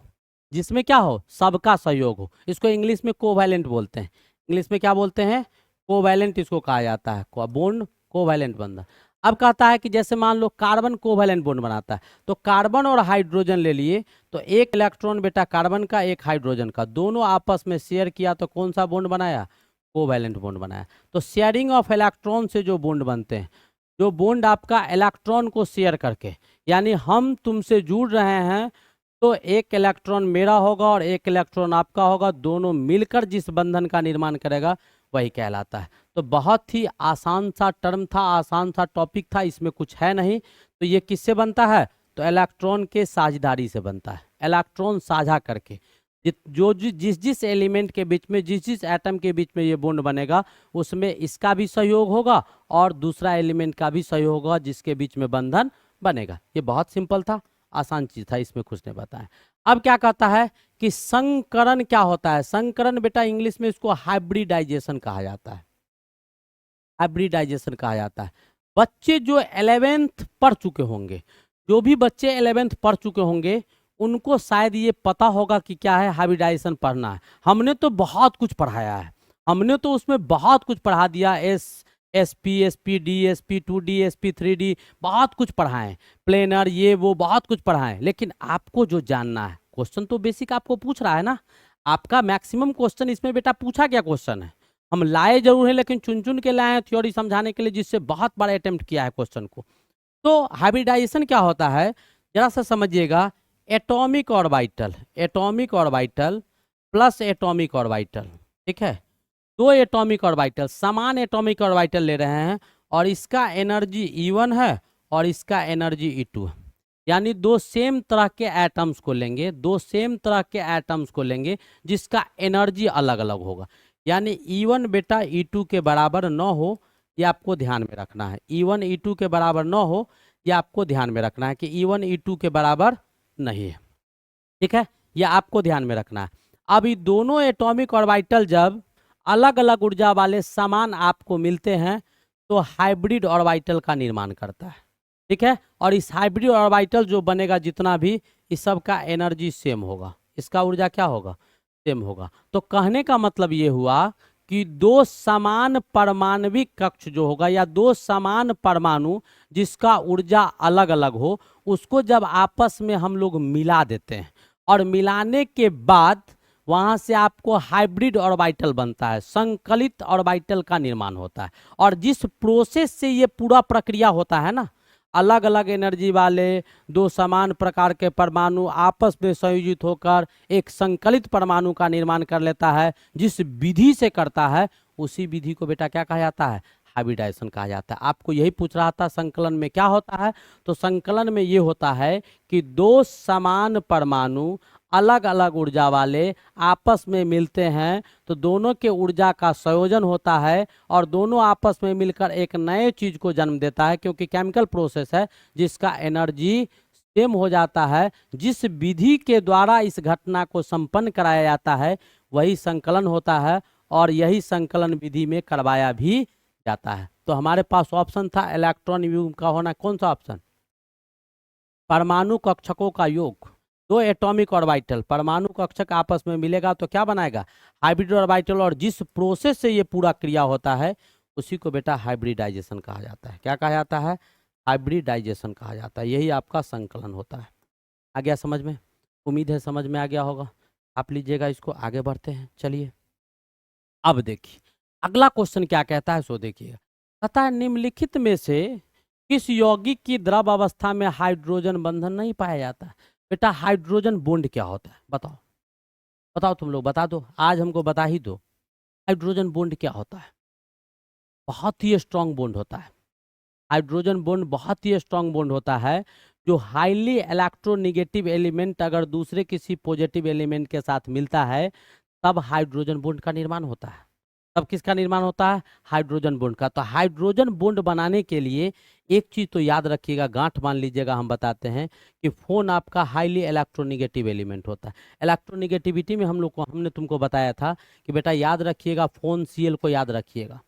जिसमें क्या हो? सबका सहयोग हो। इसको इंग्लिश में कोवैलेंट बोलते हैं। इंग्लिश में क्या बोलते हैं? कोवैलेंट इसको कहा जाता है, बॉन्ड कोवैलेंट बंधन। अब कहता है कि जैसे मान लो कार्बन कोवैलेंट बॉन्ड बनाता है, तो कार्बन और हाइड्रोजन ले लिए, तो एक इलेक्ट्रॉन बेटा कार्बन का, एक हाइड्रोजन का, दोनों आपस में शेयर किया तो कौन सा बॉन्ड बनाया? कोवैलेंट बॉन्ड बनाया। तो शेयरिंग ऑफ इलेक्ट्रॉन से जो बॉन्ड बनते हैं, जो बॉन्ड आपका इलेक्ट्रॉन को शेयर करके, यानी हम तुमसे जुड़ रहे हैं तो एक इलेक्ट्रॉन मेरा होगा और एक इलेक्ट्रॉन आपका होगा, दोनों मिलकर जिस बंधन का निर्माण करेगा वही कहलाता है। तो बहुत ही आसान सा टर्म था, आसान सा टॉपिक था, इसमें कुछ है नहीं। तो ये किससे बनता है? तो इलेक्ट्रॉन के साझेदारी से बनता है। इलेक्ट्रॉन साझा करके जिस जिस एलिमेंट के बीच में, जिस जिस एटम के बीच में ये बॉन्ड बनेगा, उसमें इसका भी सहयोग होगा और दूसरा एलिमेंट का भी सहयोग होगा जिसके बीच में बंधन बनेगा। ये बहुत सिंपल था, आसान चीज था, इसमें कुछ नहीं बताया। अब क्या कहता है कि संकरण क्या होता है? संकरण बेटा इंग्लिश में इसको हाइब्रिडाइजेशन कहा जाता है। हाइब्रिडाइजेशन कहा जाता है। बच्चे जो 11th पढ़ चुके होंगे, जो भी बच्चे 11th पढ़ चुके होंगे, उनको शायद ये पता होगा कि क्या है हाइब्रिडाइजेशन पढ़ना है। हमने तो बहुत कुछ पढ़ाया है, हमने तो उसमें बहुत कुछ पढ़ा दिया। SP, SP, DSP, 2D, SP, 3D, बहुत कुछ पढ़ाएं, प्लेनर, ये वो बहुत कुछ पढ़ाएं। लेकिन आपको जो जानना है, क्वेश्चन तो बेसिक आपको पूछ रहा है ना। आपका मैक्सिमम क्वेश्चन इसमें बेटा पूछा क्या क्वेश्चन है? हम लाए जरूर है, लेकिन चुन चुन के लाए हैं थ्योरी समझाने के लिए, जिससे बहुत बार अटेम्प्ट किया है क्वेश्चन को। तो हाइब्रिडाइजेशन क्या होता है जरा सा समझिएगा। Atomic orbital, atomic orbital plus atomic orbital, ठीक है, दो एटॉमिक ऑर्बिटल, समान एटॉमिक ऑर्बिटल ले रहे हैं और इसका एनर्जी E1 है और इसका एनर्जी E2 है। यानी दो सेम तरह के एटम्स को लेंगे, दो सेम तरह के एटम्स को लेंगे जिसका एनर्जी अलग अलग होगा। यानी E1 बेटा E2 के बराबर न हो, ये आपको ध्यान में रखना है। E1 E2 के बराबर न हो, ये आपको ध्यान में रखना है कि E1 E2 के बराबर नहीं है। ठीक है, ये आपको ध्यान में रखना है। अब ये दोनों एटॉमिक ऑर्बिटल जब अलग अलग ऊर्जा वाले समान आपको मिलते हैं तो हाइब्रिड ऑर्बिटल का निर्माण करता है। ठीक है, और इस हाइब्रिड ऑर्बिटल जो बनेगा जितना भी, इस सब का एनर्जी सेम होगा, इसका ऊर्जा क्या होगा? सेम होगा। तो कहने का मतलब ये हुआ कि दो समान परमाणविक कक्ष जो होगा, या दो समान परमाणु जिसका ऊर्जा अलग अलग हो, उसको जब आपस में हम लोग मिला देते हैं और मिलाने के बाद वहां से आपको हाइब्रिड ऑर्बिटल बनता है, संकलित ऑर्बिटल का निर्माण होता है। और जिस प्रोसेस से ये पूरा प्रक्रिया होता है ना, अलग अलग एनर्जी वाले दो समान प्रकार के परमाणु आपस में संयोजित होकर एक संकलित परमाणु का निर्माण कर लेता है, जिस विधि से करता है उसी विधि को बेटा क्या कहा जाता है? हाइब्रिडाइजेशन कहा जाता है। आपको यही पूछ रहा था संकलन में क्या होता है। तो संकलन में ये होता है कि दो समान परमाणु अलग अलग ऊर्जा वाले आपस में मिलते हैं, तो दोनों के ऊर्जा का संयोजन होता है और दोनों आपस में मिलकर एक नए चीज को जन्म देता है, क्योंकि केमिकल प्रोसेस है जिसका एनर्जी सेम हो जाता है। जिस विधि के द्वारा इस घटना को संपन्न कराया जाता है वही संकलन होता है और यही संकलन विधि में करवाया भी जाता है। तो हमारे पास ऑप्शन था इलेक्ट्रॉन युग्म का होना, कौन सा ऑप्शन? परमाणु कक्षकों का योग, दो एटॉमिक ऑर्बिटल परमाणु कक्षक आपस में मिलेगा तो क्या बनाएगा? Hybrid orbital. और जिस प्रोसेस से ये पूरा क्रिया होता है उसी को बेटा हाइब्रिडाइजेशन कहा जाता है। क्या कहा जाता है? हाइब्रिडाइजेशन कहा जाता है। यही आपका संकलन होता है। आ गया समझ में? उम्मीद है समझ में आ गया होगा। आप लीजिएगा इसको, आगे बढ़ते हैं। चलिए अब देखिए अगला क्वेश्चन क्या कहता है, सो देखिएगा। कहता है निम्नलिखित में से किस यौगिक की द्रव अवस्था में हाइड्रोजन बंधन नहीं पाया जाता है? बेटा हाइड्रोजन बॉन्ड क्या होता है बताओ? बताओ तुम लोग बता दो, आज हमको बता ही दो। हाइड्रोजन बॉन्ड क्या होता है? बहुत ही स्ट्रांग बॉन्ड होता है। हाइड्रोजन बॉन्ड बहुत ही स्ट्रांग बॉन्ड होता है। जो हाईली इलेक्ट्रोनेगेटिव एलिमेंट अगर दूसरे किसी पॉजिटिव एलिमेंट के साथ मिलता है तब हाइड्रोजन बॉन्ड का निर्माण होता है। तब किसका निर्माण होता है? हाइड्रोजन बॉन्ड का। तो हाइड्रोजन बॉन्ड बनाने के लिए एक चीज तो याद रखिएगा, गांठ मान लीजिएगा, हम बताते हैं कि फोन आपका हाईली इलेक्ट्रोनेगेटिव एलिमेंट होता है। इलेक्ट्रोनेगेटिविटी में हमने तुमको बताया था कि बेटा याद रखिएगा फोन सीएल को याद रखिएगा,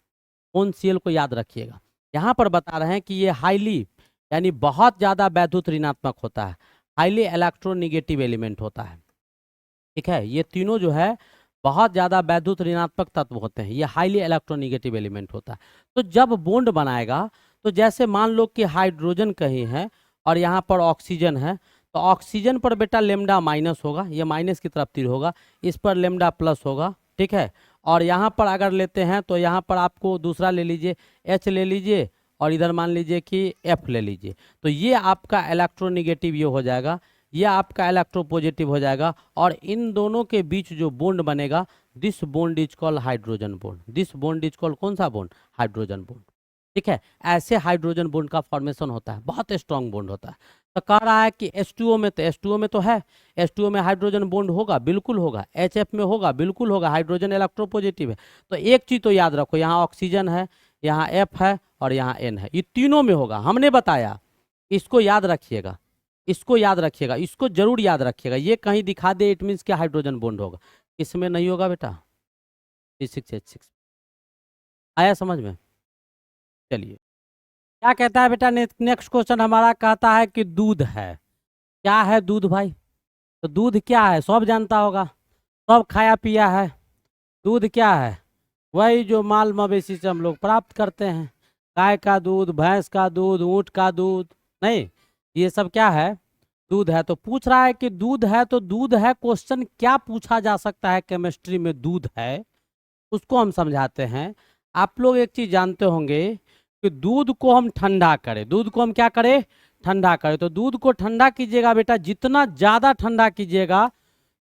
फोन सीएल को याद रखिएगा। यहाँ पर बता रहे हैं कि ये हाईली यानी बहुत ज्यादा वैद्युत ऋणात्मक होता है, हाईली इलेक्ट्रोनेगेटिव एलिमेंट होता है। ठीक है, ये तीनों जो है बहुत ज्यादा वैद्युत ऋणात्मक तत्व होते हैं, ये हाईली इलेक्ट्रोनेगेटिव एलिमेंट होता है। तो जब बॉन्ड बनाएगा तो जैसे मान लो कि हाइड्रोजन कहीं है और यहाँ पर ऑक्सीजन है, तो ऑक्सीजन पर बेटा लेमडा माइनस होगा, ये माइनस की तरफ तीर होगा, इस पर लेमडा प्लस होगा। ठीक है, और यहाँ पर अगर लेते हैं तो यहाँ पर आपको दूसरा ले लीजिए, एच ले लीजिए, और इधर मान लीजिए कि एफ ले लीजिए। तो ये आपका इलेक्ट्रोनेगेटिव ये हो जाएगा, ये आपका इलेक्ट्रोपॉजिटिव हो जाएगा। और इन दोनों के बीच जो बॉन्ड बनेगा, this bond is called hydrogen bond. This bond is called कौन सा बॉन्ड? Hydrogen bond. ठीक है, ऐसे हाइड्रोजन बॉन्ड का फॉर्मेशन होता है, बहुत स्ट्रांग बॉन्ड होता है। तो कह रहा है कि H2O में, तो H2O में तो है, H2O में हाइड्रोजन बॉन्ड होगा, बिल्कुल होगा। HF में होगा, बिल्कुल होगा, हाइड्रोजन इलेक्ट्रोपॉजिटिव है। तो एक चीज तो याद रखो, यहाँ ऑक्सीजन है, यहाँ F है और यहाँ N है, ये तीनों में होगा, हमने बताया। इसको याद रखिएगा, इसको याद रखिएगा, इसको जरूर याद रखिएगा। ये कहीं दिखा दे इट मीन्स कि हाइड्रोजन बॉन्ड होगा, इसमें नहीं होगा बेटा। C6H6 आया समझ में? चलिए क्या कहता है बेटा नेक्स्ट क्वेश्चन हमारा, कहता है कि दूध है। क्या है दूध भाई? तो दूध क्या है सब जानता होगा, सब खाया पिया है। दूध क्या है? वही जो माल मवेशी से हम लोग प्राप्त करते हैं, गाय का दूध, भैंस का दूध, ऊँट का दूध, नहीं ये सब क्या है? दूध है। तो पूछ रहा है कि दूध है, तो दूध है, क्वेश्चन क्या पूछा जा सकता है केमिस्ट्री में दूध है, उसको हम समझाते हैं। आप लोग एक चीज जानते होंगे कि दूध को हम ठंडा करें, दूध को हम क्या करें? ठंडा करें। तो दूध को ठंडा कीजिएगा बेटा, जितना ज्यादा ठंडा कीजिएगा,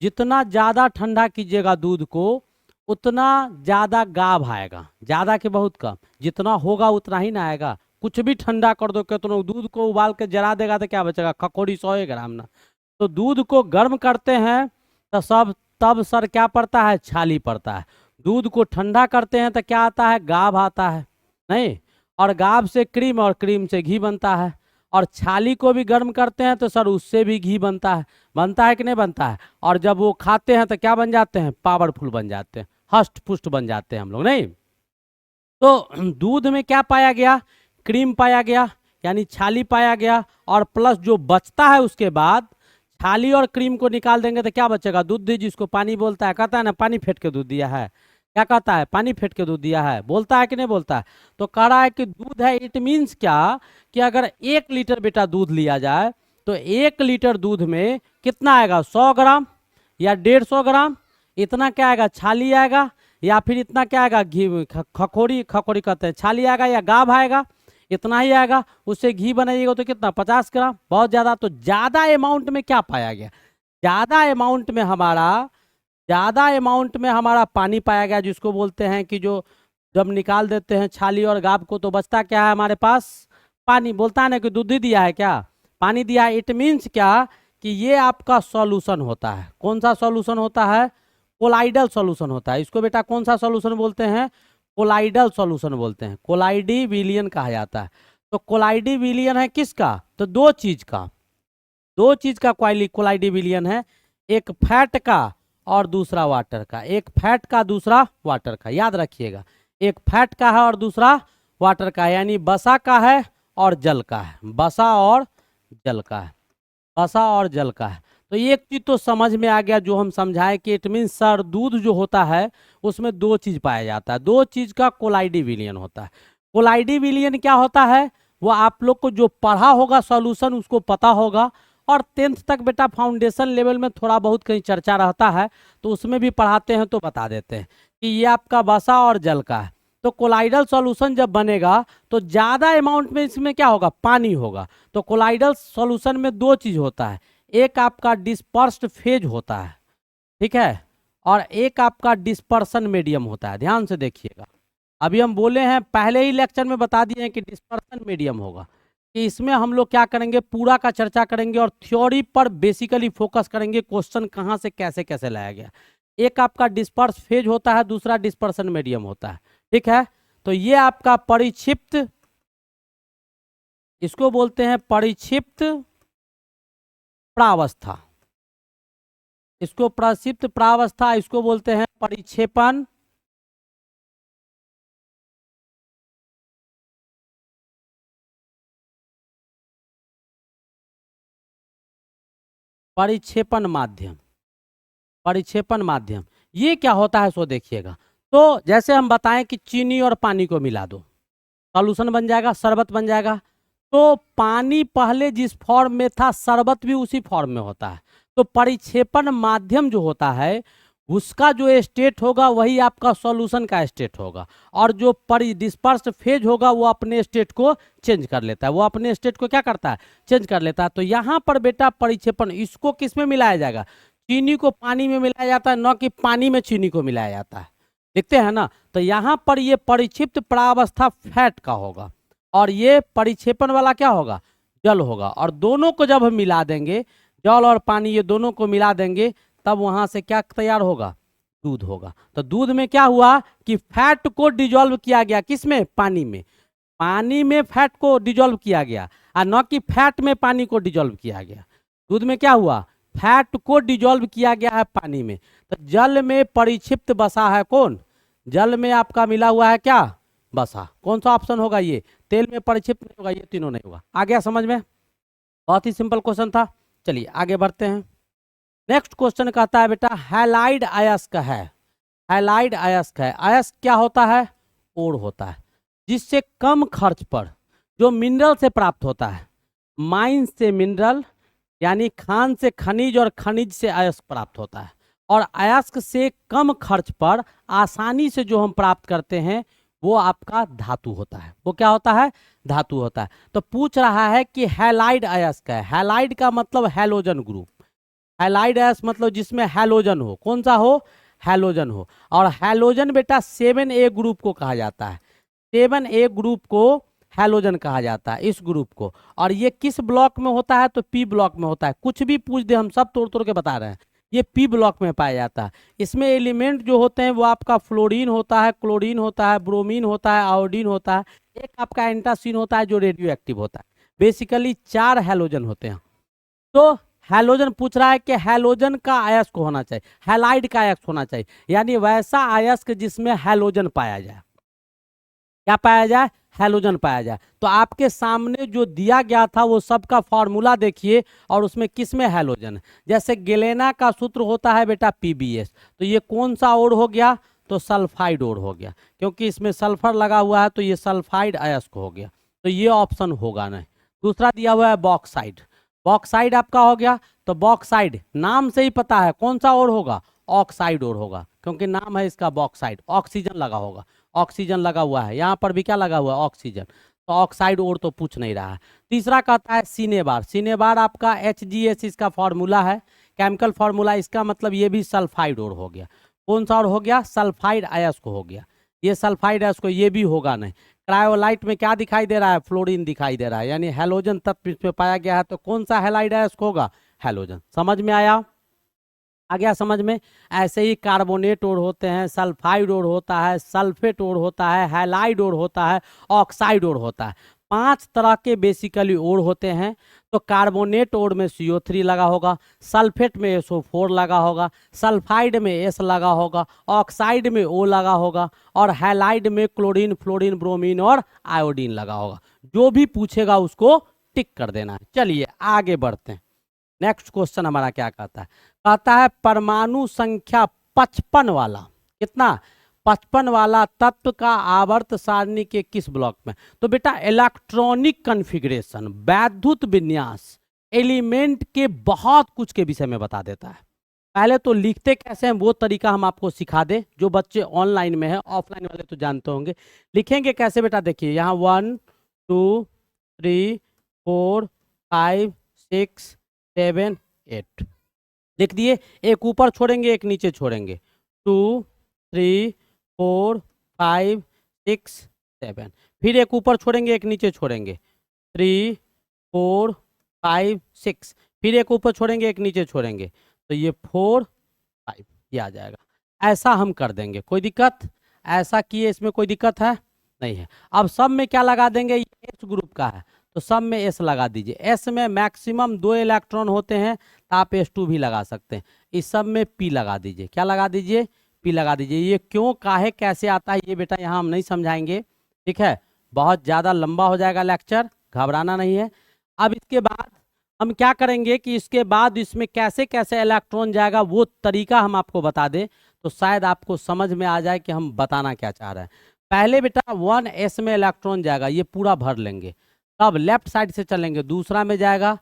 जितना ज्यादा ठंडा कीजिएगा दूध को, उतना ज्यादा गाभ आएगा। ज्यादा के बहुत कम, जितना होगा उतना ही ना आएगा। कुछ भी ठंडा कर दो, कितना दूध को उबाल के जला देगा तो क्या बचेगा? खकोड़ी 100 ग्राम ना। तो दूध को गर्म करते हैं तो तब सर क्या पड़ता है? छाली पड़ता है। दूध को ठंडा करते हैं तो क्या आता है? गाभ आता है, नहीं? और गाभ से क्रीम, और क्रीम से घी बनता है। और छाली को भी गर्म करते हैं तो सर उससे भी घी बनता है। बनता है कि नहीं बनता है? और जब वो खाते हैं तो क्या बन जाते हैं? पावरफुल बन जाते हैं, हष्ट पुष्ट बन जाते हैं हम लोग, नहीं? तो दूध में क्या पाया गया? क्रीम पाया गया, यानी छाली पाया गया। और प्लस जो बचता है उसके बाद, छाली और क्रीम को निकाल देंगे तो क्या बचेगा? दूध दीजिए, जिसको पानी बोलता है। कहता है ना पानी फेंट के दूध दिया है, क्या कहता है? पानी फेंट के दूध दिया है, बोलता है कि नहीं बोलता है? तो कह रहा है कि दूध है, इट मीन्स क्या कि अगर 1 लीटर बेटा दूध लिया जाए तो 1 लीटर दूध में कितना आएगा? 100 ग्राम या 150 ग्राम, इतना क्या आएगा? छाली आएगा। या फिर इतना क्या आएगा? घी, खखोरी कहते हैं, छाली आएगा या गाभ आएगा, इतना ही आएगा। उससे घी बनाइएगा तो कितना? 50 ग्राम, बहुत ज्यादा। तो ज्यादा अमाउंट में क्या पाया गया? ज्यादा अमाउंट में हमारा पानी पाया गया, जिसको बोलते हैं कि जो जब निकाल देते हैं छाली और गाभ को तो बचता क्या है हमारे पास? पानी। बोलता है ना कि दूध ही दिया है, क्या पानी दिया है? इट मीन्स क्या कि ये आपका सॉल्यूशन होता है। कौन सा सॉल्यूशन होता है? कोलाइडल सॉल्यूशन होता है। इसको बेटा कौन सा सॉल्यूशन बोलते हैं? कोलाइडल सॉल्यूशन बोलते हैं, कोलाइडी विलियन कहा जाता है। तो कोलाइडी विलियन है किसका? तो दो चीज का कोलाइडी विलियन है, एक फैट का और दूसरा वाटर का, एक फैट का दूसरा वाटर का, याद रखिएगा, एक फैट का है और दूसरा वाटर का है, यानी बसा का है और जल का है, बसा और जल का है, बसा और जल का है। तो एक चीज तो समझ में आ गया जो हम समझाए कि इट मीन सर दूध जो होता है उसमें दो चीज पाया जाता है, दो चीज का कोलाइडी विलियन होता है। कोलाइडी विलियन क्या होता है वो आप लोग को जो पढ़ा होगा सॉल्यूशन उसको पता होगा, और 10th तक बेटा फाउंडेशन लेवल में थोड़ा बहुत कहीं चर्चा रहता है तो उसमें भी पढ़ाते हैं तो बता देते हैं कि ये आपका बसा और जल का है। तो कोलाइडल सॉल्यूशन जब बनेगा तो ज़्यादा अमाउंट में इसमें क्या होगा, पानी होगा। तो कोलाइडल सॉल्यूशन में दो चीज़ होता है, एक आपका डिस्पर्स्ड फेज होता है, ठीक है, और एक आपका डिस्पर्सन मीडियम होता है। ध्यान से देखिएगा, अभी हम बोले हैं पहले ही लेक्चर में बता दिए हैं कि डिस्पर्सन मीडियम होगा, कि इसमें हम लोग क्या करेंगे पूरा का चर्चा करेंगे और थ्योरी पर बेसिकली फोकस करेंगे, क्वेश्चन कहाँ से कैसे कैसे लाया गया। एक आपका डिस्पर्स फेज होता है, दूसरा डिस्पर्सन मीडियम होता है, ठीक है। तो ये आपका परिक्षिप्त, इसको बोलते हैं परिक्षिप्त प्रावस्था, इसको प्रक्षिप्त प्रावस्था, इसको बोलते हैं परिक्षेपण परिक्षेपण माध्यम, परिक्षेपण माध्यम। ये क्या होता है सो देखिएगा। तो जैसे हम बताएं कि चीनी और पानी को मिला दो, सॉल्यूशन बन जाएगा, शरबत बन जाएगा। तो पानी पहले जिस फॉर्म में था शरबत भी उसी फॉर्म में होता है। तो परिक्षेपण माध्यम जो होता है उसका जो स्टेट होगा वही आपका सॉल्यूशन का स्टेट होगा, और जो डिस्पर्स्ड फेज होगा वो अपने स्टेट को चेंज कर लेता है, वो अपने स्टेट को क्या करता है, चेंज कर लेता है। तो यहाँ पर बेटा परिक्षेपण, इसको किस में मिलाया जाएगा, चीनी को पानी में मिलाया जाता है, न कि पानी में चीनी को मिलाया जाता है, लिखते हैं ना। तो यहाँ पर ये परिक्षिप्त प्रावस्था फैट का होगा और ये परिक्षेपण वाला क्या होगा, जल होगा। और दोनों को जब हम मिला देंगे, जल और पानी ये दोनों को मिला देंगे, तब वहां से क्या तैयार होगा, दूध होगा। तो दूध में क्या हुआ कि फैट को डिजोल्व किया गया, किसमें, पानी में, पानी में फैट को डिजोल्व किया गया, और न कि फैट में पानी को डिजोल्व किया गया। दूध में क्या हुआ, फैट को डिजोल्व किया गया है पानी में। तो जल में परिक्षिप्त बसा है कौन, जल में आपका मिला हुआ है क्या, बसा। कौन सा ऑप्शन होगा ये, तेल में परिक्षिप्त नहीं होगा, ये तीनों नहीं होगा। आ गया समझ में, बहुत ही सिंपल क्वेश्चन था। चलिए आगे बढ़ते हैं। नेक्स्ट क्वेश्चन कहता है बेटा हैलाइड अयस्क है, हैलाइड अयस्क है। अयस्क क्या होता है, ओर होता है, जिससे कम खर्च पर जो मिनरल से प्राप्त होता है, माइन से मिनरल यानी खान से खनिज और खनिज से अयस्क प्राप्त होता है, और अयस्क से कम खर्च पर आसानी से जो हम प्राप्त करते हैं वो आपका धातु होता है। वो क्या होता है, धातु होता है। तो पूछ रहा है कि हैलाइड अयस्क है, हैलाइड का मतलब हैलोजन ग्रुप, हैलाइड अयस्क मतलब जिसमें हैलोजन हो, कौन सा हो, हैलोजन हो। और हैलोजन बेटा 7A ग्रुप को कहा जाता है, 7A ग्रुप को हैलोजन कहा जाता है, इस ग्रुप को। और ये किस ब्लॉक में होता है, तो पी ब्लॉक में होता है। कुछ भी पूछ दे हम सब तोड़ तोड़ के बता रहे हैं, ये पी ब्लॉक में पाया जाता है। इसमें एलिमेंट जो होते हैं वो आपका फ्लोरीन होता है, क्लोरीन होता है, ब्रोमीन होता है, आयोडीन होता है, एक आपका एंटासिन होता है जो रेडियो एक्टिव होता है। बेसिकली 4 हैलोजन होते हैं। तो हैलोजन पूछ रहा है कि हैलोजन का अयस्क होना चाहिए, हैलाइड का अयस्क होना चाहिए, यानी वैसा अयस्क जिसमें हैलोजन पाया जाए। क्या पाया जाए, हैलोजन पाया जाए। तो आपके सामने जो दिया गया था वो सबका फॉर्मूला देखिए, और उसमें किस में हैलोजन है। जैसे गेलेना का सूत्र होता है बेटा PbS, तो ये कौन सा ओर हो गया, तो सल्फाइड ओर हो गया, क्योंकि इसमें सल्फर लगा हुआ है तो ये सल्फाइड अयस्क हो गया। तो ये ऑप्शन होगा नहीं। दूसरा दिया हुआ है बॉक्साइड, बॉक्साइड आपका हो गया। तो बॉक्साइड नाम से ही पता है कौन सा ओर होगा, ऑक्साइड ओर होगा, क्योंकि नाम है इसका बॉक्साइड, ऑक्सीजन लगा होगा, ऑक्सीजन लगा हुआ है, यहाँ पर भी क्या लगा हुआ है, ऑक्सीजन। तो ऑक्साइड और तो पूछ नहीं रहा है। तीसरा कहता है सिनेबार, सिनेबार आपका HgS इसका फॉर्मूला है, केमिकल फॉर्मूला, इसका मतलब ये भी सल्फाइड और हो गया। कौन सा और हो गया, सल्फाइड अयस्क हो गया। ये सल्फाइड अयस्क ये भी होगा नहीं। क्रायोलाइट में क्या दिखाई दे रहा है, फ्लोरीन दिखाई दे रहा है, यानी हैलोजन तत्व इसमें पाया गया है। तो कौन सा हैलाइड अयस्क होगा, हैलोजन। समझ में आया, आ गया समझ में। ऐसे ही कार्बोनेट और होते हैं, सल्फाइड और होता है, सल्फेट और होता है, हैलाइड और होता है, ऑक्साइड और होता है। 5 तरह के बेसिकली ओर होते हैं। तो कार्बोनेट ओर में CO3 लगा होगा, सल्फेट में SO4 लगा होगा, सल्फाइड में S लगा होगा, ऑक्साइड में O लगा होगा, और हैलाइड में क्लोरीन, फ्लोरीन, ब्रोमीन और आयोडीन लगा होगा। जो भी पूछेगा उसको टिक कर देना है। चलिए आगे बढ़ते हैं। नेक्स्ट क्वेश्चन हमारा क्या कहता है? कहता है परमाणु संख्या 55 वाला, कितना? 55 वाला तत्व का आवर्त सारणी के किस ब्लॉक में? तो बेटा इलेक्ट्रॉनिक कॉन्फ़िगरेशन, वैद्युत विन्यास, एलिमेंट के बहुत कुछ के विषय में बता देता है। पहले तो लिखते कैसे हैं वो तरीका हम आपको सिखा दे। जो बच्चे ऑनलाइन में है, ऑफलाइन वाले तो जानते होंगे। लिखेंगे कैसे बेटा? देखिए यहाँ 1 2 3 4 5 6 7 8 लिख दिए। एक ऊपर छोड़ेंगे, एक नीचे छोड़ेंगे। 2 3 4 5 6 7, फिर एक ऊपर छोड़ेंगे, एक नीचे छोड़ेंगे। 3 4 5 6, फिर एक ऊपर छोड़ेंगे, एक नीचे छोड़ेंगे। तो ये 4 5 ये आ जाएगा। ऐसा हम कर देंगे, कोई दिक्कत? ऐसा किए, इसमें कोई दिक्कत है? नहीं है। अब सब में क्या लगा देंगे? ये एस ग्रुप का है तो सब में एस लगा दीजिए। एस में मैक्सिमम 2 इलेक्ट्रॉन होते हैं तो आप S2 भी लगा सकते हैं। इस सब में P लगा दीजिए। क्या लगा दीजिए? P लगा दीजिए। ये क्यों, काहे, कैसे आता है ये बेटा यहाँ हम नहीं समझाएंगे, ठीक है? बहुत ज़्यादा लंबा हो जाएगा लेक्चर, घबराना नहीं है। अब इसके बाद हम क्या करेंगे कि इसके बाद इसमें कैसे कैसे इलेक्ट्रॉन जाएगा वो तरीका हम आपको बता दें तो शायद आपको समझ में आ जाए कि हम बताना क्या चाह रहे हैं। पहले बेटा 1s में इलेक्ट्रॉन जाएगा, ये पूरा भर लेंगे। तब लेफ्ट साइड से चलेंगे, दूसरा में जाएगा,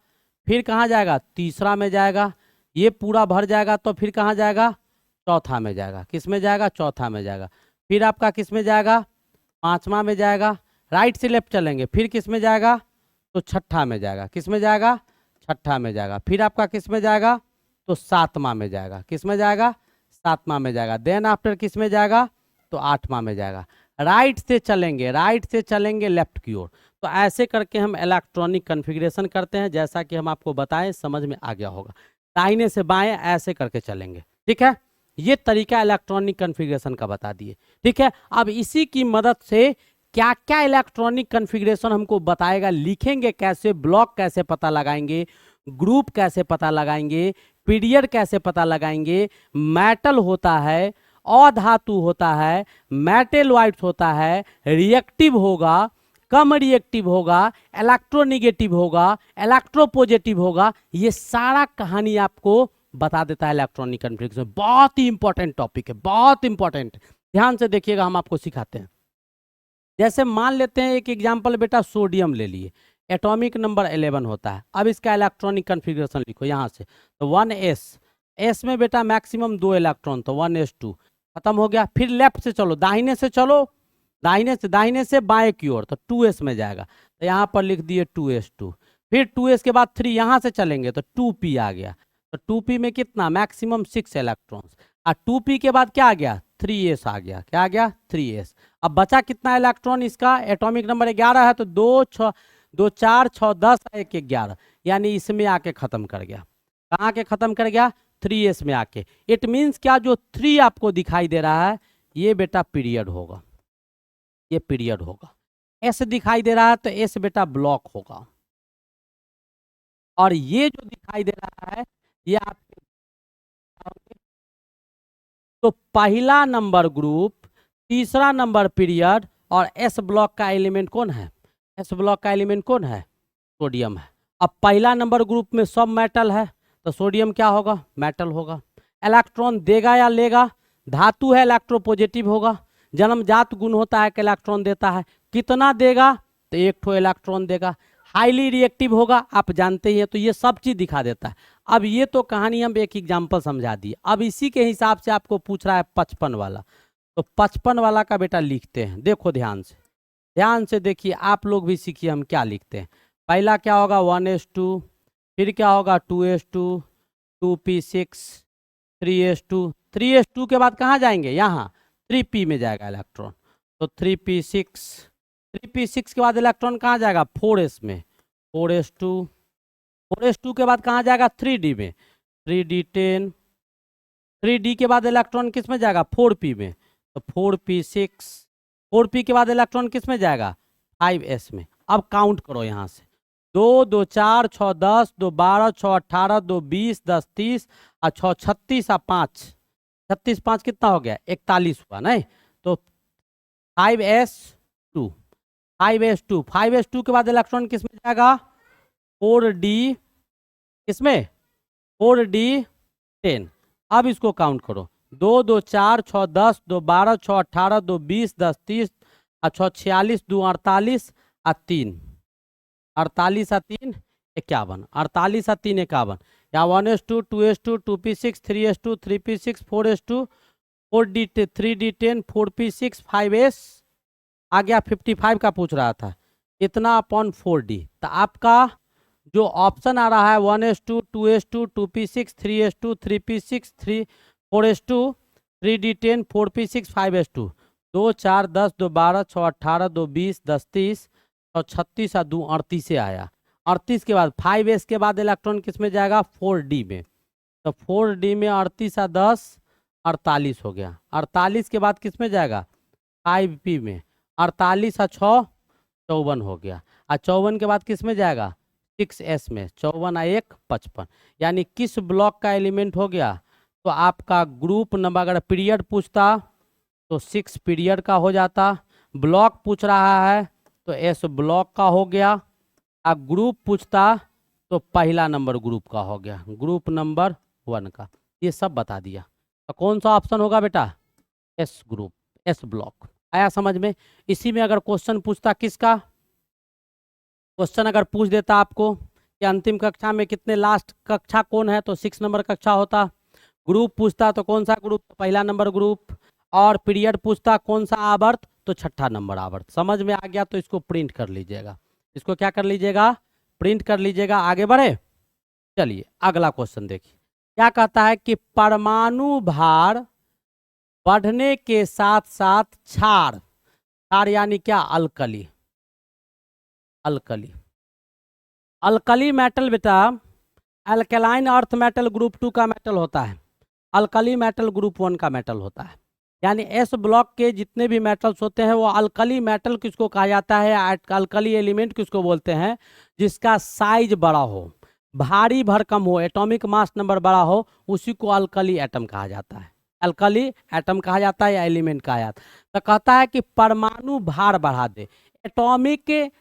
फिर कहाँ जाएगा? तीसरा में जाएगा। ये पूरा भर जाएगा तो फिर कहाँ जाएगा? चौथा में जाएगा। किस में जाएगा? चौथा में जाएगा। फिर आपका किस में जाएगा? पांचवा में जाएगा। राइट से लेफ्ट चलेंगे, फिर किस में जाएगा? तो छठा में जाएगा। किस में जाएगा? छठा में जाएगा। फिर आपका किस में जाएगा? तो सातवां में जाएगा। किस में जाएगा? सातवां में जाएगा। देन आफ्टर किस में जाएगा? तो आठवां में जाएगा। राइट से चलेंगे, राइट से चलेंगे लेफ्ट की ओर। तो ऐसे करके हम इलेक्ट्रॉनिक कॉन्फ़िगरेशन करते हैं, जैसा कि हम आपको बताएं, समझ में आ गया होगा। दाहिने से बाएं ऐसे करके चलेंगे, ठीक है? ये तरीका इलेक्ट्रॉनिक कॉन्फ़िगरेशन का बता दिए, ठीक है? अब इसी की मदद से क्या क्या इलेक्ट्रॉनिक कॉन्फ़िगरेशन हमको बताएगा, लिखेंगे कैसे, ब्लॉक कैसे पता लगाएंगे, ग्रुप कैसे पता लगाएंगे, पीरियड कैसे पता लगाएंगे, मेटल होता है, अधातु होता है, मेटेलॉइड्स होता है, रिएक्टिव होगा, कम रिएक्टिव होगा, इलेक्ट्रोनिगेटिव होगा, इलेक्ट्रोपॉजिटिव होगा। ये सारा कहानी आपको बता देता है इलेक्ट्रॉनिक कॉन्फ़िगरेशन। बहुत ही इंपॉर्टेंट टॉपिक है, बहुत इंपॉर्टेंट। ध्यान से देखिएगा, हम आपको सिखाते हैं। जैसे मान लेते हैं एक एग्जाम्पल बेटा, सोडियम ले लिए, एटॉमिक नंबर 11 होता है। अब इसका इलेक्ट्रॉनिक कॉन्फ़िगरेशन लिखो यहाँ से। तो 1s, एस में बेटा मैक्सिमम 2 इलेक्ट्रॉन, तो 1s2 खत्म हो गया। फिर लेफ्ट से चलो, दाहिने से चलो, दाहिने से बाएं की ओर, तो 2s में जाएगा। तो यहाँ पर लिख दिए 2s2। फिर 2s के बाद 3, यहाँ से चलेंगे तो 2p आ गया। तो 2p में कितना? Maximum 6 electrons. और 2p के बाद क्या आ गया? 3s आ गया। क्या आ गया? 3s। अब बचा कितना इलेक्ट्रॉन? इसका एटॉमिक नंबर 11 है, तो 2 6 2 4 6 10 1 11, यानी इसमें आके खत्म कर गया। कहाँ के खत्म कर गया? 3s में आके। इट मीन्स क्या, जो 3 आपको दिखाई दे रहा है ये बेटा पीरियड होगा, ये पीरियड होगा। एस दिखाई दे रहा है तो एस बेटा ब्लॉक होगा। और ये जो दिखाई दे रहा है ये आपके, तो पहला नंबर ग्रुप, तीसरा नंबर पीरियड, और एस ब्लॉक का एलिमेंट कौन है? एस ब्लॉक का एलिमेंट कौन है? सोडियम है। अब पहला नंबर ग्रुप में सब मेटल है तो सोडियम क्या होगा? मेटल होगा। इलेक्ट्रॉन देगा या लेगा? धातु है, इलेक्ट्रोपॉजिटिव होगा। जन्मजात गुण होता है कि इलेक्ट्रॉन देता है। कितना देगा? तो 1 ठो इलेक्ट्रॉन देगा। हाईली रिएक्टिव होगा, आप जानते ही हैं। तो ये सब चीज दिखा देता है। अब ये तो कहानी हम एक एग्जाम्पल समझा दिए। अब इसी के हिसाब से आपको पूछ रहा है 55 वाला, तो 55 वाला का बेटा लिखते हैं। देखो ध्यान से, ध्यान से देखिए, आप लोग भी सीखिए हम क्या लिखते हैं। पहला क्या होगा? 1s2, फिर क्या होगा? 2s2, 2p6, 3s2। 3s2 के बाद कहाँ जाएंगे? यहाँ 3p में जाएगा इलेक्ट्रॉन, तो 3p6। 3p6 के बाद इलेक्ट्रॉन कहाँ जाएगा? 4s में, 4s2। 4s2 के बाद कहाँ जाएगा? 3d में, 3d10। 3d के बाद इलेक्ट्रॉन किस में जाएगा? 4p में, तो 4p6। 4p के बाद इलेक्ट्रॉन किस में जाएगा? 5s में। अब काउंट करो यहाँ से, 2 2 4 6 10, 2 12, 6 18, 2 20, 10 30 और 6 36 और 5 36 5 कितना हो गया, 41 हुआ नहीं। तो 5s2 5s2 5s2 के बाद इलेक्ट्रॉन किस में जाएगा, 4d, किसमें 4d10। अब इसको काउंट करो, 2 2 4 6 10, 2 12, 6 18, 2 20, 10 30 और 6 46, 2 48 और 3 48 और 3 51, 48 और 3 51। यहाँ 1s2 2s2 2p6 3s2 3p6 4s2 4d 3d10 4p6 5s आ गया। 55 का पूछ रहा था, इतना अपॉन 4d। तो आपका जो ऑप्शन आ रहा है 1s2 2s2 2p6 3s2 3p6 4s2 3d10 4p6 5s2 2 4 10 2 12 6 18 2 20 10 30 और 36 और 2 38 से आया। 38 के बाद 5s के बाद इलेक्ट्रॉन किस में जाएगा, 4d में। तो 4d में 38 और 10 48 हो गया। 48 के बाद किस में जाएगा, 5p में। 48 और 6 54 हो गया। और 54 के बाद किस में जाएगा, 6s में। 54 और 1 55, यानी किस ब्लॉक का एलिमेंट हो गया। तो आपका ग्रुप नंबर, अगर पीरियड पूछता तो 6 पीरियड का हो जाता, ब्लॉक पूछ रहा है तो एस ब्लॉक का हो गया। अब ग्रुप पूछता तो पहला नंबर ग्रुप का हो गया, ग्रुप नंबर 1 का। ये सब बता दिया। तो कौन सा ऑप्शन होगा बेटा, एस ग्रुप, एस ब्लॉक। आया समझ में। इसी में अगर क्वेश्चन पूछता किसका, क्वेश्चन अगर पूछ देता आपको कि अंतिम कक्षा में कितने लास्ट कक्षा कौन है, तो 6 नंबर कक्षा होता। ग्रुप पूछता तो कौन सा ग्रुप, तो पहला नंबर ग्रुप। और पीरियड पूछता कौन सा आवर्त, तो 6ठा नंबर आवर्त। समझ में आ गया तो इसको प्रिंट कर लीजिएगा, इसको क्या कर लीजिएगा, प्रिंट कर लीजिएगा। आगे बढ़े, चलिए अगला क्वेश्चन देखिए क्या कहता है कि परमाणु भार बढ़ने के साथ साथ क्षार, क्षार यानी क्या, अल्कली, अल्कली, अल्कली मेटल बेटा, अल्कलाइन अर्थ मेटल ग्रुप 2 का मेटल होता है, अल्कली मेटल ग्रुप 1 का मेटल होता है। यानी एस ब्लॉक के जितने भी मेटल्स होते हैं वो अल्कली मेटल किसको कहा जाता है, अल्कली एलिमेंट किसको बोलते हैं, जिसका साइज बड़ा हो, भारी भरकम हो, एटॉमिक मास नंबर बड़ा हो, उसी को अल्कली एटम कहा जाता है, अल्कली एटम कहा जाता है या एलिमेंट कहा जाता है। तो कहता है कि परमाणु भार बढ़ा दे, एटॉमिक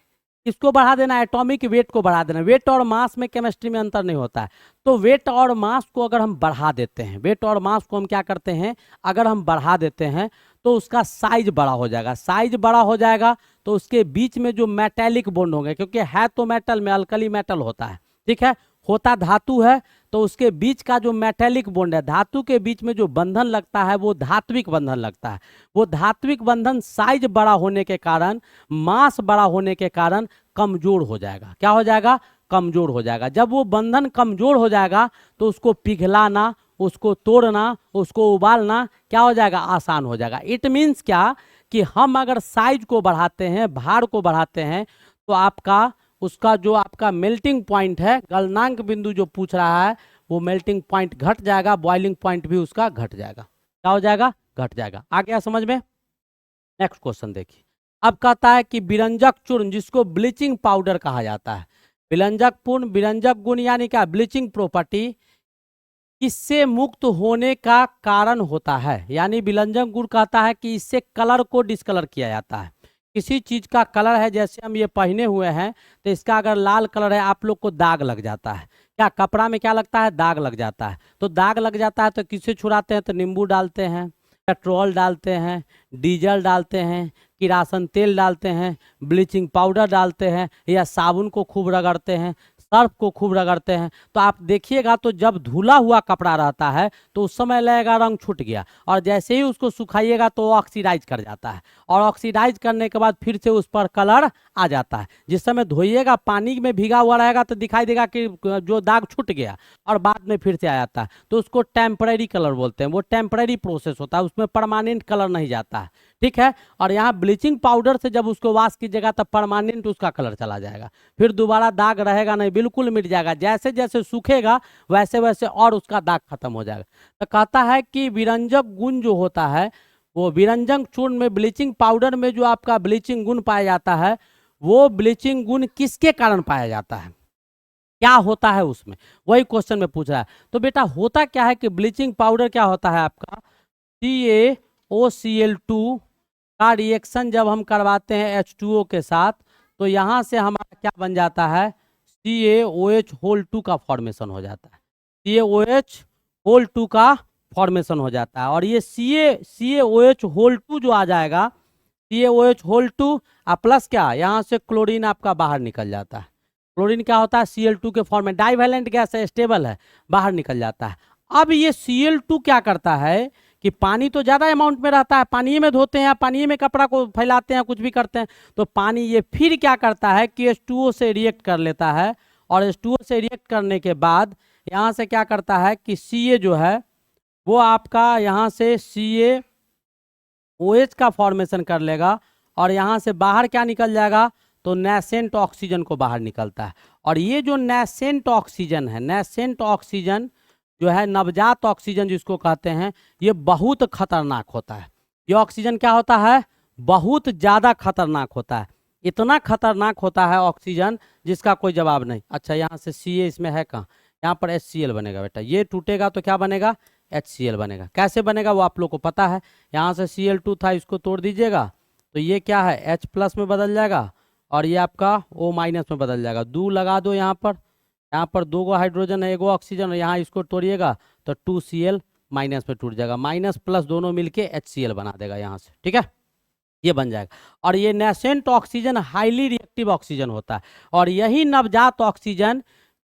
इसको बढ़ा देना, एटॉमिक वेट को बढ़ा देना। वेट और मास में केमिस्ट्री में अंतर नहीं होता है। तो वेट और मास को अगर हम बढ़ा देते हैं, वेट और मास को हम क्या करते हैं, अगर हम बढ़ा देते हैं तो उसका साइज बड़ा हो जाएगा। साइज बड़ा हो जाएगा तो उसके बीच में जो मेटेलिक बॉन्ड होंगे, क्योंकि है तो मेटल में, अल्कली मेटल होता है, ठीक है, होता धातु है, तो उसके बीच का जो मेटेलिक बॉन्ड है, धातु के बीच में जो बंधन लगता है वो धात्विक बंधन लगता है। वो धात्विक बंधन साइज बड़ा होने के कारण, मास बड़ा होने के कारण कमजोर हो जाएगा। क्या हो जाएगा, कमजोर हो जाएगा। जब वो बंधन कमजोर हो जाएगा तो उसको पिघलाना, उसको तोड़ना, उसको उबालना क्या हो जाएगा, आसान हो जाएगा। इट मीन्स क्या कि हम अगर साइज को बढ़ाते हैं, भार को बढ़ाते हैं, तो आपका उसका जो आपका मेल्टिंग पॉइंट है, गलनांक बिंदु जो पूछ रहा है, वो मेल्टिंग पॉइंट घट जाएगा, बॉइलिंग पॉइंट भी उसका घट जाएगा। क्या हो जाएगा, घट जाएगा। आ गया समझ में। नेक्स्ट क्वेश्चन देखिए। अब कहता है कि विरंजक चूर्ण, जिसको ब्लीचिंग पाउडर कहा जाता है, विरंजक पूर्ण, विरंजक गुण यानी क्या, ब्लीचिंग प्रॉपर्टी, इससे मुक्त होने का कारण होता है। यानी विरंजक गुण कहता है कि इससे कलर को डिस्कलर किया जाता है। किसी चीज का कलर है, जैसे हम ये पहने हुए हैं, तो इसका अगर लाल कलर है, आप लोग को दाग लग जाता है। क्या कपड़ा में क्या लगता है, दाग लग जाता है। तो दाग लग जाता है तो किसे छुड़ाते हैं, तो नींबू डालते हैं, पेट्रोल डालते हैं, डीजल डालते हैं, किरासन तेल डालते हैं, ब्लीचिंग पाउडर डालते हैं, या साबुन को खूब रगड़ते हैं, सर्फ को खूब रगड़ते हैं। तो आप देखिएगा तो जब धुला हुआ कपड़ा रहता है तो उस समय लगेगा रंग छूट गया, और जैसे ही उसको सुखाइएगा तो वो ऑक्सीडाइज कर जाता है, और ऑक्सीडाइज करने के बाद फिर से उस पर कलर आ जाता है। जिस समय धोइएगा, पानी में भीगा हुआ रहेगा तो दिखाई देगा कि जो दाग छूट गया, और बाद में फिर से आ जाता है। तो उसको टेम्परेरी कलर बोलते हैं। वो टेम्परेरी प्रोसेस होता है, उसमें परमानेंट कलर नहीं जाता है, ठीक है। और यहाँ ब्लीचिंग पाउडर से जब उसको वॉश कीजिएगा तब परमानेंट उसका कलर चला जाएगा, फिर दोबारा दाग रहेगा नहीं, बिल्कुल मिट जाएगा। जैसे जैसे सूखेगा वैसे वैसे और उसका दाग खत्म हो जाएगा। तो कहता है कि विरंजक गुण जो होता है, वो विरंजक चूर्ण में, ब्लीचिंग पाउडर में जो आपका ब्लीचिंग गुण पाया जाता है, वो ब्लीचिंग गुण किसके कारण पाया जाता है, क्या होता है उसमें, वही क्वेश्चन में पूछ रहा है। तो बेटा होता क्या है कि ब्लीचिंग पाउडर क्या होता है आपका, CaOCl2 का रिएक्शन जब हम करवाते हैं H2O के साथ, तो यहाँ से हमारा क्या बन जाता है, CaOH2 का फॉर्मेशन हो जाता है, CaOH2 का फॉर्मेशन हो जाता है। और ये CaOH2 जो आ जाएगा, CaOH2 प्लस क्या, यहाँ से क्लोरीन आपका बाहर निकल जाता है। क्लोरीन क्या होता है, Cl2 के फॉर्म में, डाइवैलेंट गैस है, स्टेबल है, बाहर निकल जाता है। अब ये Cl2 क्या करता है कि पानी तो ज्यादा अमाउंट में रहता है, पानी में धोते हैं, पानी में कपड़ा को फैलाते हैं, कुछ भी करते हैं, तो पानी ये फिर क्या करता है कि H2O से रिएक्ट कर लेता है। और H2O से रिएक्ट करने के बाद यहाँ से क्या करता है कि Ca जो है वो आपका यहाँ से CaOH का फॉर्मेशन कर लेगा, और यहाँ से बाहर क्या निकल जाएगा, तो नेसेंट ऑक्सीजन को बाहर निकलता है। और ये जो नेसेंट ऑक्सीजन है, नेसेंट ऑक्सीजन जो है, नवजात ऑक्सीजन जिसको कहते हैं, ये बहुत खतरनाक होता है। ये ऑक्सीजन क्या होता है, बहुत ज़्यादा खतरनाक होता है, इतना खतरनाक होता है ऑक्सीजन जिसका कोई जवाब नहीं। अच्छा यहाँ से Ca इसमें है कहाँ, यहाँ पर HCl बनेगा बेटा, ये टूटेगा तो क्या बनेगा, HCl बनेगा। कैसे बनेगा वो आप लोग को पता है, यहाँ से Cl2 था, इसको तोड़ दीजिएगा तो ये क्या है, H+ में बदल जाएगा, और ये आपका O- में बदल जाएगा। 2 लगा दो यहाँ पर 2 गो हाइड्रोजन है, 1 गो ऑक्सीजन, और यहाँ इसको तोड़िएगा तो 2Cl- में टूट जाएगा, माइनस प्लस दोनों मिलके HCl बना देगा यहाँ से, ठीक है, ये बन जाएगा। और ये nascent oxygen highly reactive oxygen होता है, और यही नवजात ऑक्सीजन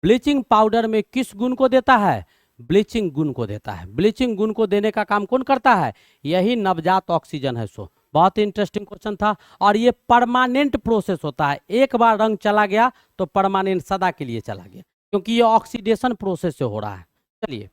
ब्लीचिंग पाउडर में किस गुण को देता है, ब्लीचिंग गुण को देता है। ब्लीचिंग गुण को देने का काम कौन करता है, यही नवजात ऑक्सीजन है। सो बहुत ही इंटरेस्टिंग क्वेश्चन था, और ये परमानेंट प्रोसेस होता है, एक बार रंग चला गया तो परमानेंट सदा के लिए चला गया, क्योंकि ये ऑक्सीडेशन प्रोसेस से हो रहा है। चलिए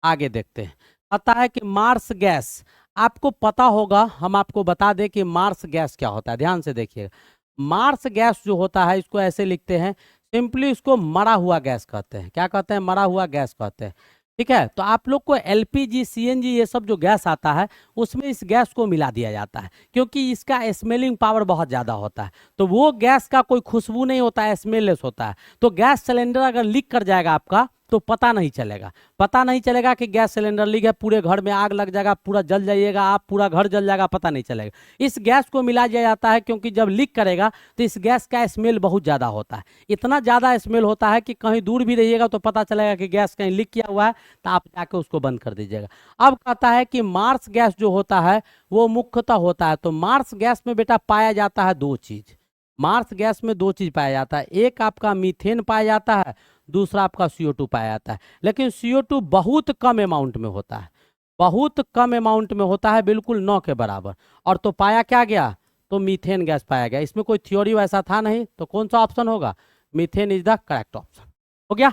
आगे देखते हैं। पता है कि मार्स गैस, आपको पता होगा, हम आपको बता दें कि मार्स गैस क्या होता है, ध्यान से देखिएगा। मार्स गैस जो होता है, इसको ऐसे लिखते हैं, सिंपली इसको मरा हुआ गैस कहते हैं। क्या कहते हैं, मरा हुआ गैस कहते हैं, ठीक है। तो आप लोग को LPG CNG ये सब जो गैस आता है, उसमें इस गैस को मिला दिया जाता है, क्योंकि इसका स्मेलिंग पावर बहुत ज़्यादा होता है। तो वो गैस का कोई खुशबू नहीं होता है, स्मेललेस होता है। तो गैस सिलेंडर अगर लीक कर जाएगा आपका, तो पता नहीं चलेगा, पता नहीं चलेगा कि गैस सिलेंडर लीक है, पूरे घर में आग लग जाएगा, पूरा जल जाइएगा आप, पूरा घर जल जाएगा, पता नहीं चलेगा। इस गैस को मिला दिया जाता है, क्योंकि जब लीक करेगा तो इस गैस का स्मेल बहुत ज़्यादा होता है, इतना ज़्यादा स्मेल होता है कि कहीं दूर भी रहिएगा तो पता चलेगा कि गैस कहीं लीक किया हुआ है, तो आप जाके उसको बंद कर दीजिएगा। अब कहता है कि मार्स गैस जो होता है वो मुख्यतः होता है, तो मार्स गैस में बेटा पाया जाता है 2 चीज़। मार्स गैस में 2 चीज़ पाया जाता है, एक आपका मीथेन पाया जाता है, दूसरा आपका CO2 पाया जाता है। लेकिन CO2 बहुत कम अमाउंट में होता है, बहुत कम अमाउंट में होता है, बिल्कुल 9 के बराबर। और तो पाया क्या गया, तो मीथेन गैस पाया गया। इसमें कोई थ्योरी वैसा था नहीं, तो कौन सा ऑप्शन होगा, methane is the correct option, हो गया।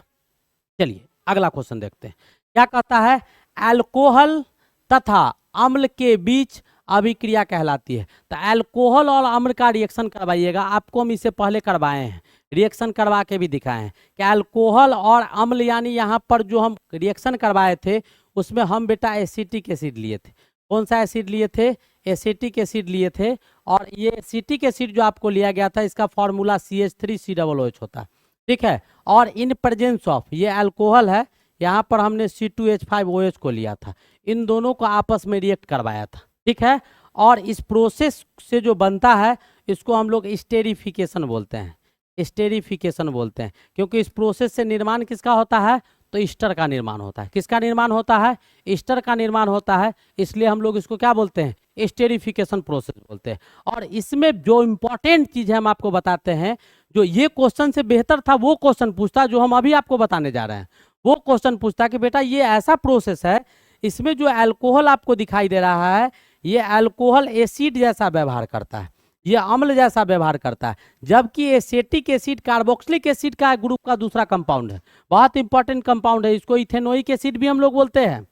चलिए अगला क्वेश्चन देखते हैं, क्या कहता है, अल्कोहल तथा अम्ल के बीच अभिक्रिया कहलाती है। तो अल्कोहल और अम्ल का रिएक्शन करवाइएगा, आपको हम इससे पहले करवाए हैं, रिएक्शन करवा के भी दिखाए हैं कि अल्कोहल और अम्ल, यानी यहाँ पर जो हम रिएक्शन करवाए थे उसमें हम बेटा एसिटिक एसिड लिए थे। कौन सा एसिड लिए थे, एसिटिक एसिड लिए थे। और ये एसिटिक एसिड जो आपको लिया गया था, इसका फॉर्मूला CH3COOH होता है, ठीक है। और इन प्रेजेंस ऑफ, ये अल्कोहल है, यहाँ पर हमने C2H5OH को लिया था, इन दोनों को आपस में रिएक्ट करवाया था, ठीक है। और इस प्रोसेस से जो बनता है इसको हम लोग स्टेरिफिकेशन बोलते हैं, स्टेरिफिकेशन बोलते हैं, क्योंकि इस प्रोसेस से निर्माण किसका होता है, तो ईस्टर का निर्माण होता है। किसका निर्माण होता है, ईस्टर का निर्माण होता है, इसलिए हम लोग इसको क्या बोलते हैं, स्टेरिफिकेशन प्रोसेस बोलते हैं। और इसमें जो इंपॉर्टेंट चीज है हम आपको बताते हैं, जो ये क्वेश्चन से बेहतर था वो क्वेश्चन पूछता जो हम अभी आपको बताने जा रहे हैं। वो क्वेश्चन पूछता कि बेटा ये ऐसा प्रोसेस है, इसमें जो अल्कोहल आपको दिखाई दे रहा है, ये अल्कोहल एसिड जैसा व्यवहार करता है, ये अम्ल जैसा व्यवहार करता है, जबकि एसिटिक एसिड कार्बोक्सिलिक एसिड का ग्रुप का दूसरा कंपाउंड है, बहुत इंपॉर्टेंट कंपाउंड है, इसको इथेनोइक एसिड भी हम लोग बोलते हैं।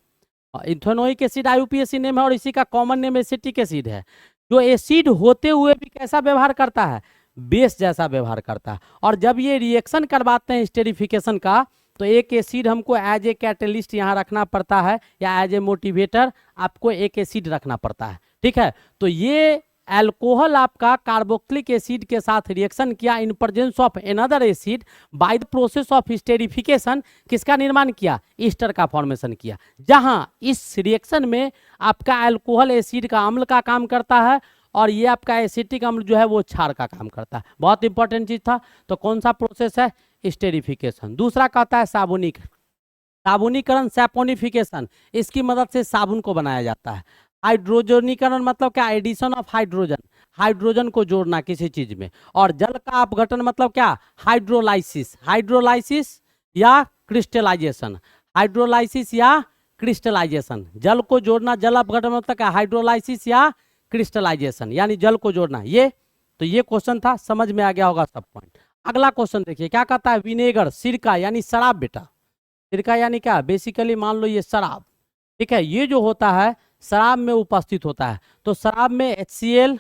इथेनोइक एसिड IUPAC नेम है, और इसी का कॉमन नेम एसिटिक एसिड है। जो एसिड होते हुए भी कैसा व्यवहार करता है, बेस जैसा व्यवहार करता है। और जब ये रिएक्शन करवाते हैं स्टेरिफिकेशन का, तो एक एसिड हमको एज ए कैटलिस्ट यहाँ रखना पड़ता है, या एज ए मोटिवेटर आपको एक एसिड रखना पड़ता है, ठीक है। तो ये एल्कोहल आपका कार्बोक्सिलिक एसिड के साथ रिएक्शन किया in presence of another acid by the process of esterification, किसका निर्माण किया, ईस्टर का फॉर्मेशन किया। जहां इस रिएक्शन में आपका एल्कोहल एसिड का अम्ल का काम करता है और ये आपका एसिटिक अम्ल जो है वो क्षार का काम करता है। बहुत इंपॉर्टेंट चीज था। तो कौन सा प्रोसेस है, स्टेरिफिकेशन। दूसरा कहता है साबुनीकरण। साबुनीकरण सैपोनिफिकेशन, इसकी मदद से साबुन को बनाया जाता है। हाइड्रोजनीकरण मतलब क्या, एडिशन ऑफ हाइड्रोजन, हाइड्रोजन को जोड़ना किसी चीज में। और जल का अपघटन मतलब क्या, हाइड्रोलाइसिस, हाइड्रोलाइसिस या क्रिस्टलाइजेशन, हाइड्रोलाइसिस या क्रिस्टलाइजेशन। जल को जोड़ना, जल अपघटन मतलब क्या, हाइड्रोलाइसिस या क्रिस्टलाइजेशन, यानी जल को जोड़ना। ये तो ये क्वेश्चन था, समझ में आ गया होगा सब पॉइंट। अगला क्वेश्चन देखिए क्या कहता है, विनेगर, सिरका यानी शराब बेटा। सिरका यानी क्या, बेसिकली मान लो ये शराब, ठीक है, ये जो होता है शराब में उपस्थित होता है। तो शराब में HCl,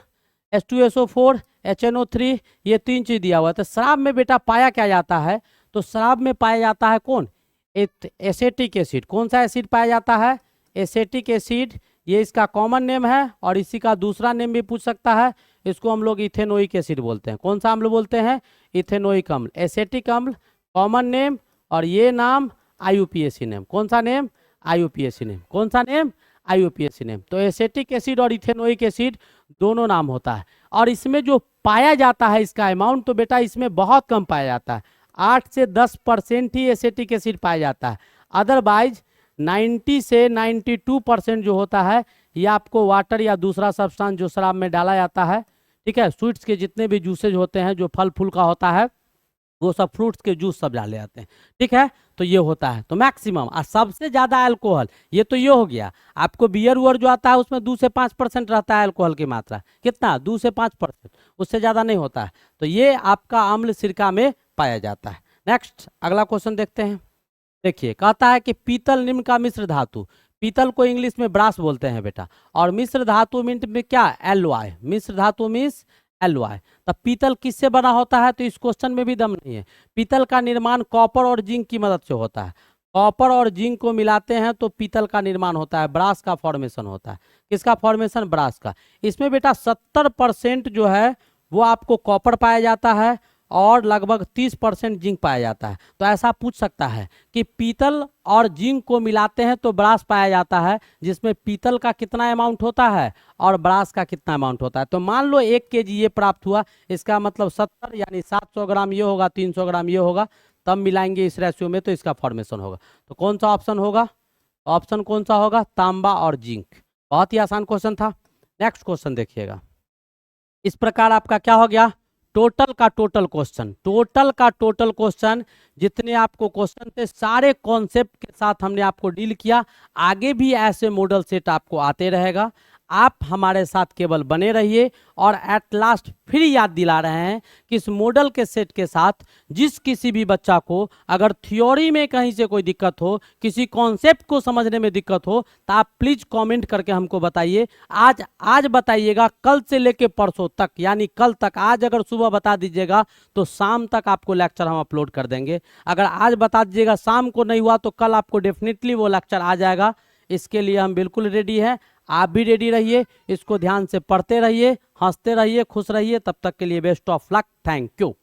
H2SO4, HNO3 ये तीन चीज दिया हुआ है। तो शराब में बेटा पाया क्या जाता है, तो शराब में पाया जाता है कौन, एसेटिक एसिड। कौन सा एसिड पाया जाता है, एसेटिक एसिड, ये इसका कॉमन नेम है। और इसी का दूसरा नेम भी पूछ सकता है, इसको हम लोग इथेनोइक एसिड बोलते हैं। कौन सा अम्ल बोलते हैं, इथेनोइक अम्ल, एसेटिक अम्ल कॉमन नेम, और ये नाम IUPAC नेम। कौन सा नेम, IUPAC नेम। कौन सा नेम, IUPAC नेम। तो एसेटिक एसिड और इथेनोइक एसिड दोनों नाम होता है। और इसमें जो पाया जाता है इसका अमाउंट, तो बेटा इसमें बहुत कम पाया जाता है, 8 से 10% ही एसेटिक एसिड पाया जाता है। अदरवाइज 90 से 92% जो होता है ये आपको वाटर या दूसरा सब्सटेंस जो शराब में डाला जाता है, ठीक है, स्वीट्स के जितने भी जूसेज होते हैं, जो फल फूल का होता है, वो सब फ्रूट्स के जूस सब डाले जाते हैं, ठीक है। तो ये होता है। तो मैक्सिमम और सबसे ज्यादा अल्कोहल, ये तो ये हो गया। आपको बियर उयर जो आता है उसमें 2 से 5% रहता है अल्कोहल की मात्रा, कितना, 2 से 5%, उससे ज्यादा नहीं होता है। तो ये आपका अम्ल सिरका में पाया जाता है। नेक्स्ट अगला क्वेश्चन देखते हैं। देखिए कहता है कि पीतल निम्न का मिश्र धातु, पीतल को इंग्लिश में ब्रास बोलते हैं बेटा, और मिश्र धातु मीन में क्या, एलॉय, मिश्र धातु मीन्स एलॉय। तब पीतल किससे बना होता है, तो इस क्वेश्चन में भी दम नहीं है। पीतल का निर्माण कॉपर और जिंक की मदद से होता है। कॉपर और जिंक को मिलाते हैं तो पीतल का निर्माण होता है, ब्रास का फॉर्मेशन होता है। किसका फॉर्मेशन, ब्रास का। इसमें बेटा 70% जो है वो आपको कॉपर पाया जाता है और लगभग 30% जिंक पाया जाता है। तो ऐसा पूछ सकता है कि पीतल और जिंक को मिलाते हैं तो ब्रास पाया जाता है, जिसमें पीतल का कितना अमाउंट होता है और ब्रास का कितना अमाउंट होता है। तो मान लो 1 kg ये प्राप्त हुआ, इसका मतलब 70 यानी 700 ग्राम ये होगा, 300 ग्राम ये होगा, तब मिलाएंगे इस रेशियो में तो इसका फॉर्मेशन होगा। तो कौन सा ऑप्शन होगा, ऑप्शन कौन सा होगा, तांबा और जिंक। बहुत ही आसान क्वेश्चन था। नेक्स्ट क्वेश्चन देखिएगा। इस प्रकार आपका क्या हो गया, टोटल का टोटल क्वेश्चन, टोटल का टोटल क्वेश्चन, जितने आपको क्वेश्चन थे सारे कॉन्सेप्ट के साथ हमने आपको डील किया। आगे भी ऐसे मॉडल सेट आपको आते रहेगा, आप हमारे साथ केवल बने रहिए। और एट लास्ट फिर याद दिला रहे हैं कि इस मॉडल के सेट के साथ जिस किसी भी बच्चा को अगर थ्योरी में कहीं से कोई दिक्कत हो, किसी कॉन्सेप्ट को समझने में दिक्कत हो, तो आप प्लीज कमेंट करके हमको बताइए। आज बताइएगा, कल से लेके परसों तक, यानी कल तक। आज अगर सुबह बता दीजिएगा तो शाम तक आपको लेक्चर हम अपलोड कर देंगे। अगर आज बता दीजिएगा, शाम को नहीं हुआ, तो कल आपको डेफिनेटली वो लेक्चर आ जाएगा। इसके लिए हम बिल्कुल रेडी हैं, आप भी रेडी रहिए। इसको ध्यान से पढ़ते रहिए, हंसते रहिए, खुश रहिए। तब तक के लिए best of luck, thank you.